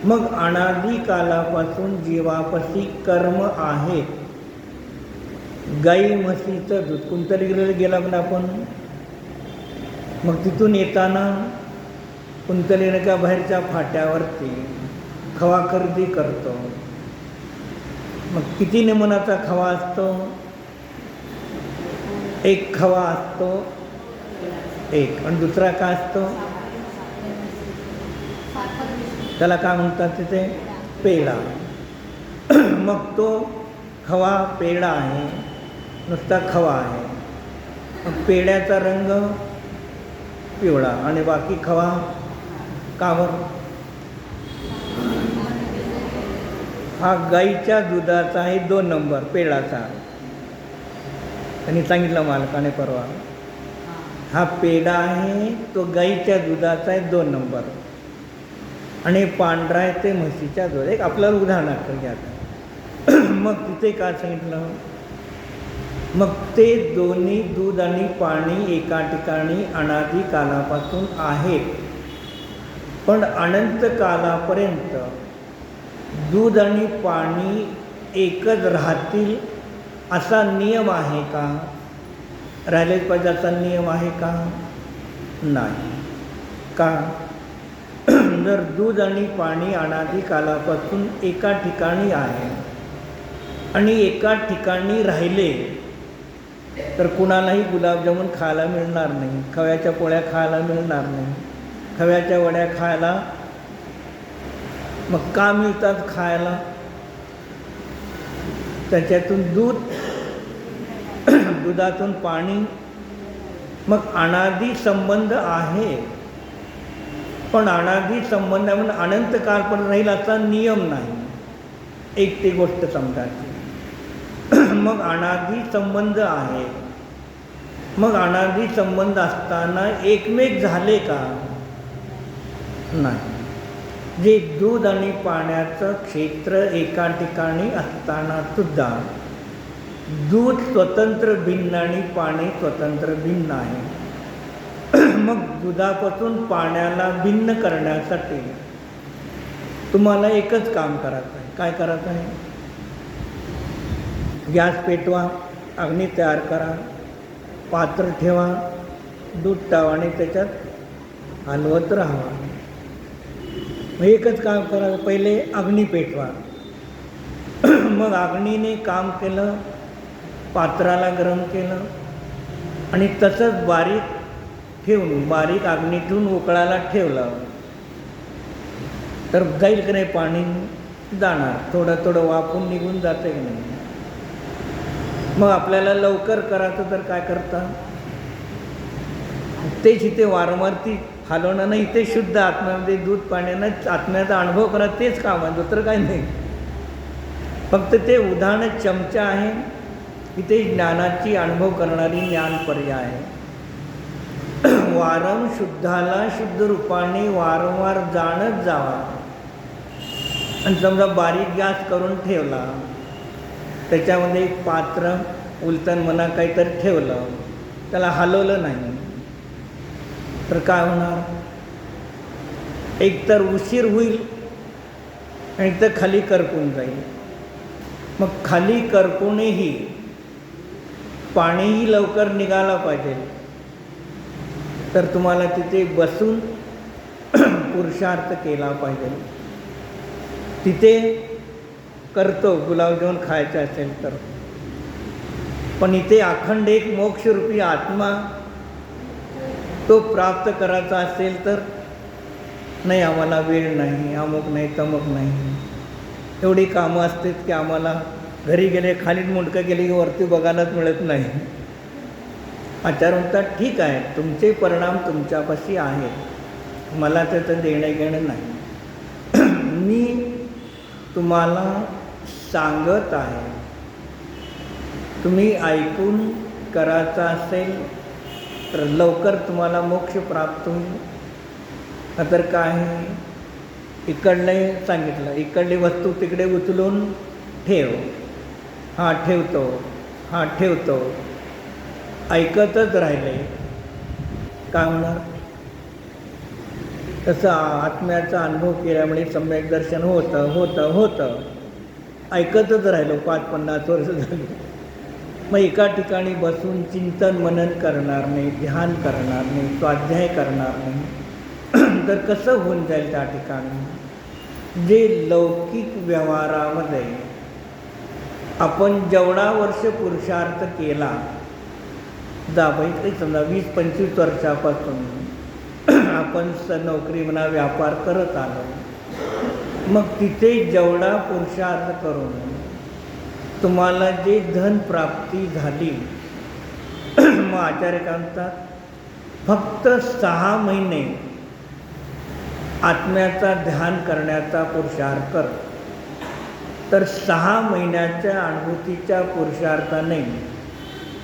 मग अनादी कालापासून जीवापाशी कर्म आहेत. गाई म्हशीचं दूध कुंतलीकडे गेला पण आपण, मग तिथून येताना कुंतलीने का बाहेरच्या फाट्यावरती खवा खरेदी करतो. मग किती नमुनाचा खवा असतो? एक खवा असतो एक. आणि दुसरा काय असतो? त्याला काय म्हणतात तिथे? पेढा. मग तो खवा पेढा आहे, नुसता खवा आहे. मग पेढ्याचा रंग पिवळा आणि बाकी खवा का बरं? हा गाईच्या दुधाचा आहे 2 नंबर पेढाचा. त्यांनी सांगितलं मालकाने परवा. हा पेढा आहे तो गाईच्या दुधाचा आहे 2 नंबर आणि पांढरा आहे ते म्हशीच्या दूध. एक आपल्याला उदाहरणार्थ घ्या. मग तिथे काय सांगितलं? मग ते दोन्ही दूध आणि पाणी एका ठिकाणी अनादी कालापासून आहेत. पण अनंत कालापर्यंत दूध आणि पाणी एकच राहतील असा नियम आहे का? राहिलेच पाहिजे असा नियम आहे का? नाही. का? जर दूध आणि पाणी अनादी कालापासून एका ठिकाणी आहे आणि एका ठिकाणी राहिले तर कुणालाही गुलाबजामुन खायला मिळणार नाही, खव्याच्या पोळ्या खायला मिळणार नाही, खव्याच्या वड्या खायला. मग का मिळतात खायला? त्याच्यातून दूध, दुधातून पाणी मग अनादी संबंध आहे, पण अनादी संबंध म्हणून अनंत काळपर्यंत राहील असा नियम नाही. एक ती गोष्ट समजायची. मग अनादी संबंध आहे, मग अनादी संबंध असताना एकमेक झाले का? नाही. जे दूध आणि पाण्याचं क्षेत्र एका ठिकाणी असताना सुद्धा दूध स्वतंत्र भिन्न आणि पाणी स्वतंत्र भिन्न आहे. मग दुधापासून पाण्याला भिन्न करण्यासाठी तुम्हाला एकच काम करायचं आहे. काय करायचं आहे? गॅस पेटवा, अग्नी तयार करा, पात्र ठेवा, दूध टावा आणि त्याच्यात हलवत राहावा. मग एकच काम करायचं. पहिले अग्नी पेटवा. मग अग्नीने काम केलं, पात्राला गरम केलं आणि तसंच बारीक ठेवून बारीक अग्नी ठेवून उकळायला ठेवलं तर जाईल की नाही? पाणी जाणार. थोडं थोडं वाफून निघून जाते की नाही? मग आपल्याला लवकर करायचं तर काय करता? तेच इथे वारंवार ती हलवणं नाही, इथे शुद्ध आत्म्यामध्ये दूध पाण्यानं आत्म्याचा अनुभव करा, तेच काम आहे, दुसरं काही नाही. फक्त ते उदाहरण चमचा आहे. इथे ज्ञानाची अनुभव करणारी ज्ञान पर्याय आहे. वारं शुद्धाला शुद्ध रूपाने वारंवार जाणत जावा. आणि समजा बारीक गॅस करून ठेवला, त्याच्यामध्ये एक पात्र उलटण म्हणा काहीतरी ठेवलं, त्याला हलवलं नाही तर काय होणार? एक तर उशीर होईल आणि तर खाली करपून जाईल. मग खाली करपूनही पाणीही लवकर निघाला पाहिजे, तर तुम्हाला तिथे बसून पुरुषार्थ केला पाहिजे. तिथे करतो गुलाबजामुन खायचं असेल तर, पण इथे अखंड एक मोक्षरूपी आत्मा तो प्राप्त करायचा असेल तर नाही, आम्हाला वेळ नाही, अमुक नाही, तमुक नाही, एवढी कामं असतात की आम्हाला घरी गेले खालीच मुंडकं गेली की वरती बघायलाच मिळत नाही. आचार्य म्हणतात ठीक आहे, तुमचे परिणाम तुमच्यापाशी आहेत, मला त्याचं देणं घेणं नाही. मी तुम्हाला सांगत आहे, तुम्ही ऐकून करायचं असेल तर लवकर तुम्हाला मोक्ष प्राप्त होईल. तर काय इकडले सांगितलं, इकडली वस्तू तिकडे उचलून ठेव, हा ठेवतो, हा ठेवतो, ऐकतच राहिले, काय होणार? तसं आत्म्याचा अनुभव केल्यामुळे सम्यक दर्शन होतं होतं होतं, ऐकतच राहिलो 5-50 वर्ष झाली. मग एका ठिकाणी बसून चिंतन मनन करणार नाही, ध्यान करणार नाही, स्वाध्याय करणार नाही, तर कसं होऊन जाईल त्या ठिकाणी? जे लौकिक व्यवहारामध्ये आपण जेवढा वर्ष पुरुषार्थ केला, जाबाई समजा 20-25 वर्षापासून आपण नोकरी म्हणा व्यापार करत आलो, मग तिथे जेवढा पुरुषार्थ करून तुम्हाला जे धन प्राप्ती झाली, मग आचार्य काय म्हणतात, फक्त 6 महिने आत्म्याचा ध्यान करण्याचा पुरुषार्थ कर, तर 6 महिन्याच्या अनुभूतीच्या पुरुषार्थाने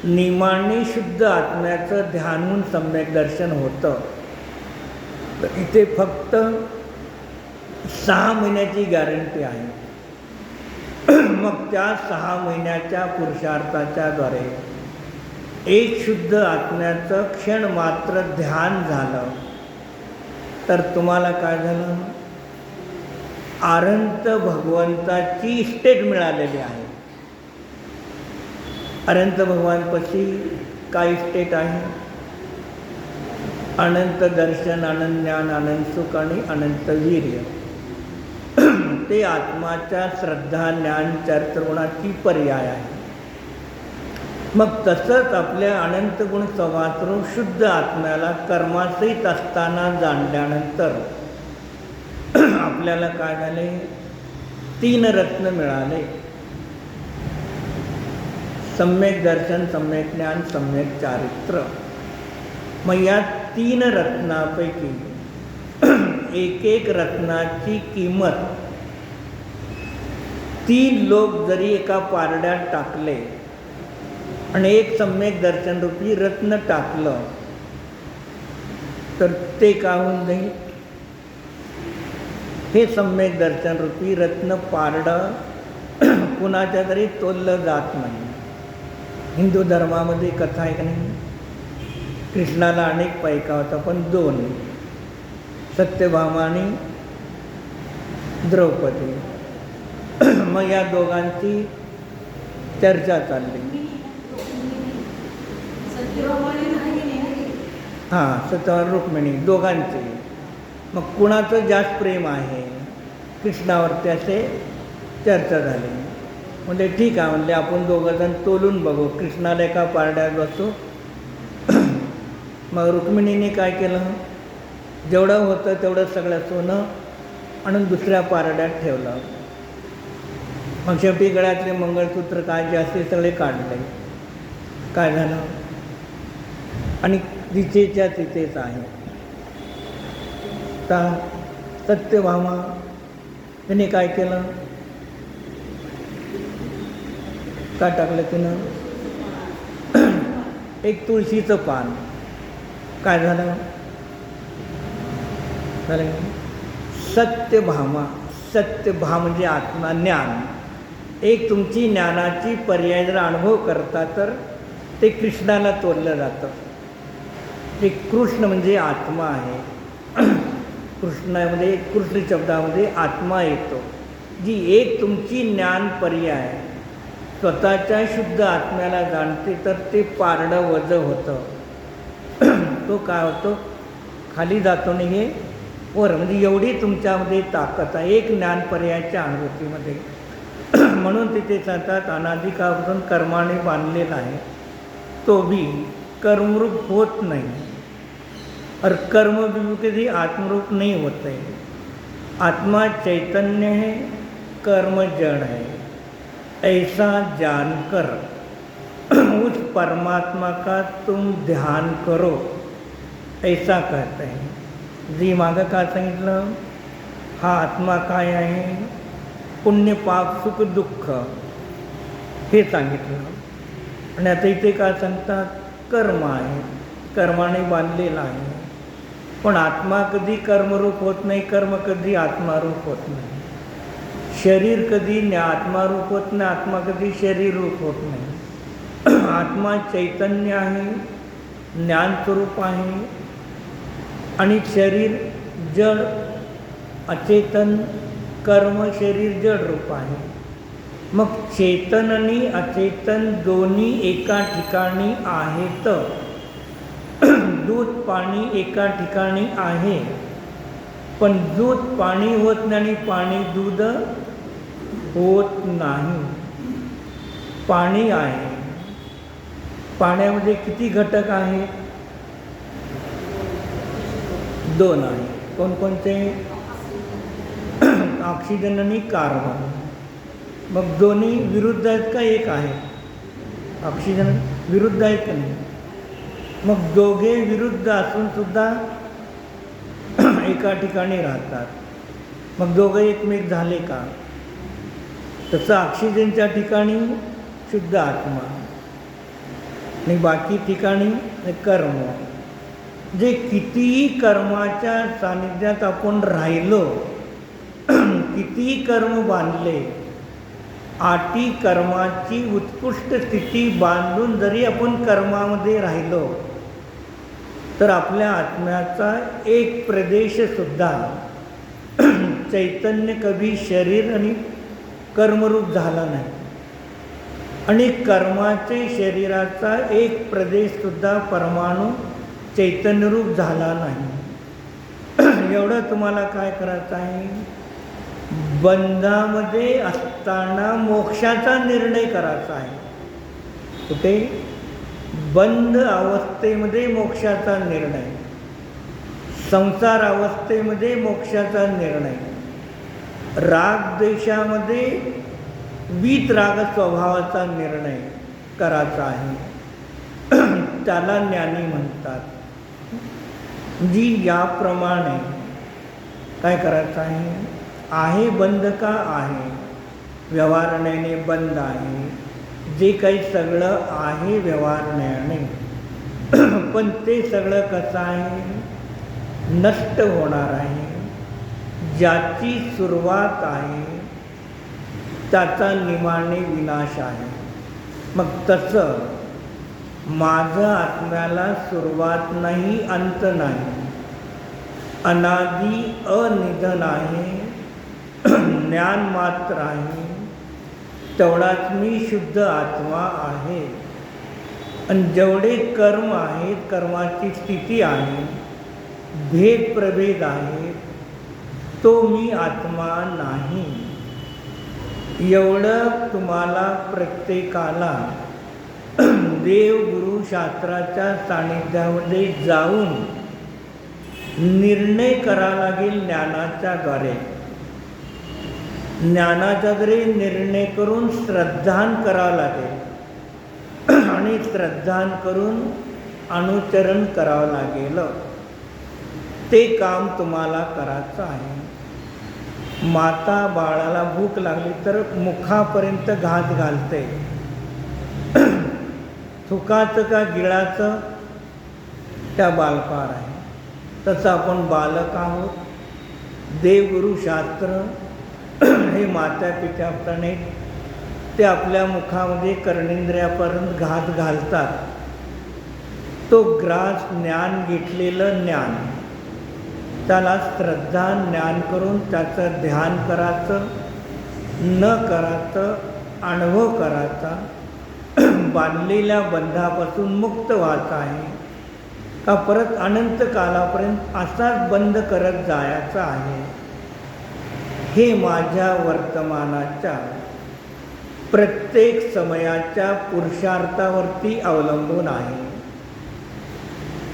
नियमाने शुद्ध आत्म्याचं ध्यान होऊन सम्यक दर्शन होतं. तर इथे फक्त 6 महिन्याची गॅरंटी आहे. मग त्या 6 महिन्याच्या पुरुषार्थाच्या द्वारे एक शुद्ध आत्म्याचं क्षण मात्र ध्यान झालं तर तुम्हाला काय झालं? अनंत भगवंताची स्टेट मिळालेली आहे. अनंत भगवानपाशी काय स्टेट आहे? अनंत दर्शन, अनंत ज्ञान, अनंत सुख आणि अनंत वीर्य. ते आत्माच्या श्रद्धा, ज्ञान, चरित्रगुणाची पर्याय आहे. मग तसंच आपल्या अनंत गुण सवासरून शुद्ध आत्म्याला कर्मासहित असताना जाणल्यानंतर आपल्याला काय झाले? 3 रत्न मिळाले. सम्यक दर्शन, सम्यक ज्ञान, सम्यक चारित्र. मग या 3 रत्नापैकी एक एक रत्नाची किंमत 3 लोक जरी एका पारड्यात टाकले आणि एक सम्यक दर्शन रूपी रत्न टाकलं तर ते का होऊन जाईल? हे सम्यक दर्शन रूपी रत्न पारडं कुणाच्या तरी तोललं जात नाही. हिंदू धर्मामध्ये कथा आहे का नाही? कृष्णाला अनेक बायका होता, पण 2, सत्यभामा आणि द्रौपदी. मग या दोघांची चर्चा चालली. हां, सत्यभामा रुक्मिणी दोघांची. मग कुणाचं जास्त प्रेम आहे कृष्णावरती असे चर्चा झाली. म्हणजे ठीक आहे, म्हणजे आपण दोघंजण तोलून बघू, कृष्णाला एका पारड्यात बसू. मग रुक्मिणीने काय केलं? जेवढं होतं तेवढं सगळं सोनं आणून दुसऱ्या पारड्यात ठेवलं. मग शेवटी गळ्यातले मंगळसूत्र काय जे असते सगळे काढले. काय झालं? आणि तिथेच्या तिथेच आहे. तर सत्यभामा तिने काय केलं? काय टाकलं तिनं? एक तुळशीचं पान. काय झालं? सत्यभामा, सत्यभा म्हणजे आत्मा, ज्ञान. एक तुमची ज्ञानाची पर्याय जर अनुभव करता तर ते कृष्णाला तोललं जातं. ते कृष्ण म्हणजे आत्मा आहे. कृष्णामध्ये, कृष्ण शब्दामध्ये आत्मा येतो. जी एक तुमची ज्ञान पर्याय स्वतःच्या शुद्ध आत्म्याला जाणते तर ते पारडं वजं होतं. तो काय होतो? खाली जातो नाही हे वर. म्हणजे एवढी तुमच्यामध्ये ताकद आहे एक ज्ञान पर्यायाच्या अनुभूतीमध्ये. म्हणून तिथे सांगतात अनादिकापासून कर्माने बांधलेला आहे तो भी कर्मरूप होत नाही. और कर्म भी कधी आत्मरूप नहीं होते. आत्मा चैतन्य है, कर्म जड़ है. ऐसा जानकर उस परमात्मा का तुम ध्यान करो, ऐसा कहते हैं. जी मागं काय सांगितलं? हा आत्मा काय आहे? पुण्य पाप सुख दुःख हे सांगितलं. आणि आता इथे काय सांगतात? कर्म आहे, कर्माने बांधलेला आहे. पण आत्मा कधी कर्मरूप होत नाही, कर्म कधी आत्मारूप होत नाही. शरीर कधी आत्मारूप होत नाही, आत्मा कधी शरीररूप होत नाही. आत्मा चैतन्य आहे, ज्ञानस्वरूप आहे. आणि शरीर जड अचेतन, कर्म शरीर जड रूप आहे. मग चेतन आणि अचेतन दोन्ही एका ठिकाणी आहेत. दूध पाणी एका ठिकाणी आहे, पण दूध पाणी होत नाही आणि पाणी दूध होत नाही. पाणी आहे, पाण्यामध्ये किती घटक आहेत? 2 आहे. कोणकोणते? ऑक्सिजन आणि कार्बन. मग दोन्ही विरुद्ध आहेत का एक आहे? ऑक्सिजन विरुद्ध आहेत का नाही? मग दोघे विरुद्ध असून सुद्धा एका ठिकाणी राहतात. मग दोघं एकमेक झाले का? तसं ऑक्सिजनच्या ठिकाणी शुद्ध आत्मा आणि बाकी ठिकाणी कर्म. जे कितीही कर्माच्या सानिध्यात आपण राहिलो, कितीही कर्म बांधले, आटी कर्माची उत्कृष्ट स्थिती बांधून जरी आपण कर्मामध्ये राहिलो तर आपल्या आत्म्याचा एक प्रदेशसुद्धा चैतन्य कधी शरीर आणि कर्मरूप झाला नाही. आणि कर्माचे शरीराचा एक प्रदेशसुद्धा परमाणू चैतन्यरूप झाला नाही. एवढं तुम्हाला काय करायचं आहे? बंधामध्ये असताना मोक्षाचा निर्णय करायचा आहे. कुठे? बंध अवस्थेमध्ये मोक्षाचा निर्णय, संसार अवस्थेमध्ये मोक्षाचा निर्णय, राग द्वेषामध्ये वीतराग स्वभावाचा निर्णय करायचा आहे. त्याला ज्ञानी म्हणतात. जी याप्रमाणे काय करायचं आहे बंद का आहे, व्यवहारण्याने बंद आहे, जे काही सगळं आहे व्यवहारण्याने पण ते सगळं कसं आहे, नष्ट होणार आहे. ज्याची सुरुवात आहे त्याचा निमाणे विनाश आहे. मग तसं माझं आत्म्याला सुरुवात नाही, अंत नाही, अनादि अनिधन आहे, ज्ञान मात्र आहे, तेवढाच मी शुद्ध आत्मा आहे. आणि जेवढे कर्म आहेत, कर्माची स्थिती आहे, भेद प्रभेद आहे, तो मी आत्मा नाही. एवढं तुम्हाला प्रत्येकाला देव गुरु शास्त्राच्या सानिध्यामध्ये जाऊन निर्णय करावा लागेल. ज्ञानाच्याद्वारे निर्णय करून श्रद्धान करावं लागेल आणि श्रद्धान करून अनुचरण करावं लागेल. ते काम तुम्हाला करायचं आहे. माता बाळाला भूक लागली तर मुखापर्यंत घास घालते, थुकाचं का गिळाचं त्या बालकावर आहे. तसं आपण बालक आहोत. देवगुरु शास्त्र हे माता पित्याप्रमाणे ते आपल्या मुखामध्ये कर्णेंद्रियापर्यंत घास घालतात. तो ग्रास ज्ञान घेतलेलं ज्ञान, त्याला श्रद्धा ज्ञान करून त्याचं ध्यान करायचं, न करायचं, अनुभव करायचा, बांधलेल्या बंधापासून मुक्त व्हायचं आहे का परत अनंत कालापर्यंत असाच बंद करत जायचं आहे. हे माझ्या वर्तमानाच्या प्रत्येक समयाच्या पुरुषार्थावरती अवलंबून आहे.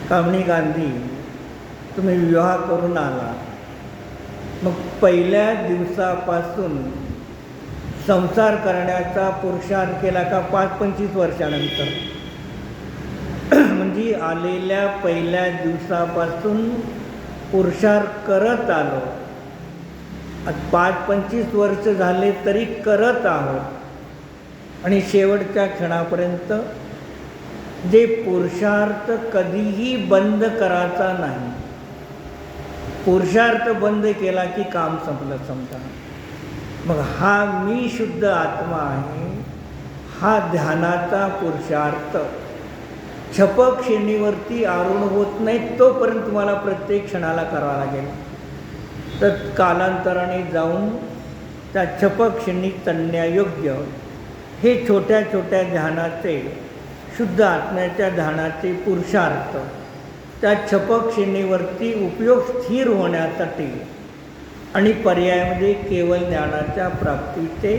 कामणी गांधी, तुम्ही विवाह करून आला, मग पहिल्या दिवसापासून संसार करण्याचा पुरुषार्थ केला का 5-25 वर्षानंतर, म्हणजे आलेल्या पहिल्या दिवसापासून पुरुषार्थ करत आलो. 5-25 वर्ष झाले तरी करत आहोत आणि शेवटच्या क्षणापर्यंत जे पुरुषार्थ कधीही बंद करायचा नाही. पुरुषार्थ बंद केला की काम संपलं समजा. मग हा मी शुद्ध आत्मा आहे, हा ध्यानाचा पुरुषार्थ छपक श्रेणीवरती आरूढ होत नाही तोपर्यंत तुम्हाला प्रत्येक क्षणाला करावा लागेल. तर कालांतराने जाऊन त्या छपक श्रेणी चढण्यायोग्य हे छोट्या छोट्या ध्यानाचे, शुद्ध आत्म्याच्या ध्यानाचे पुरुषार्थ त्या छपक श्रेणीवरती उपयोग स्थिर होण्यासाठी आणि पर्यायामध्ये केवळ ज्ञानाच्या प्राप्तीचे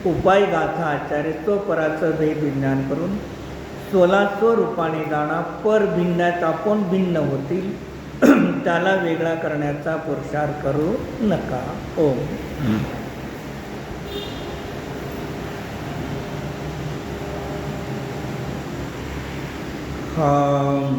उपाय गाथा आचार्य स्वपराचं भेद विज्ञान करून स्वरूपाने जाणा पर भिन्नात आपण भिन्न होतील, त्याला वेगळा करण्याचा पुरुषार्थ करू नका. ओम. हम.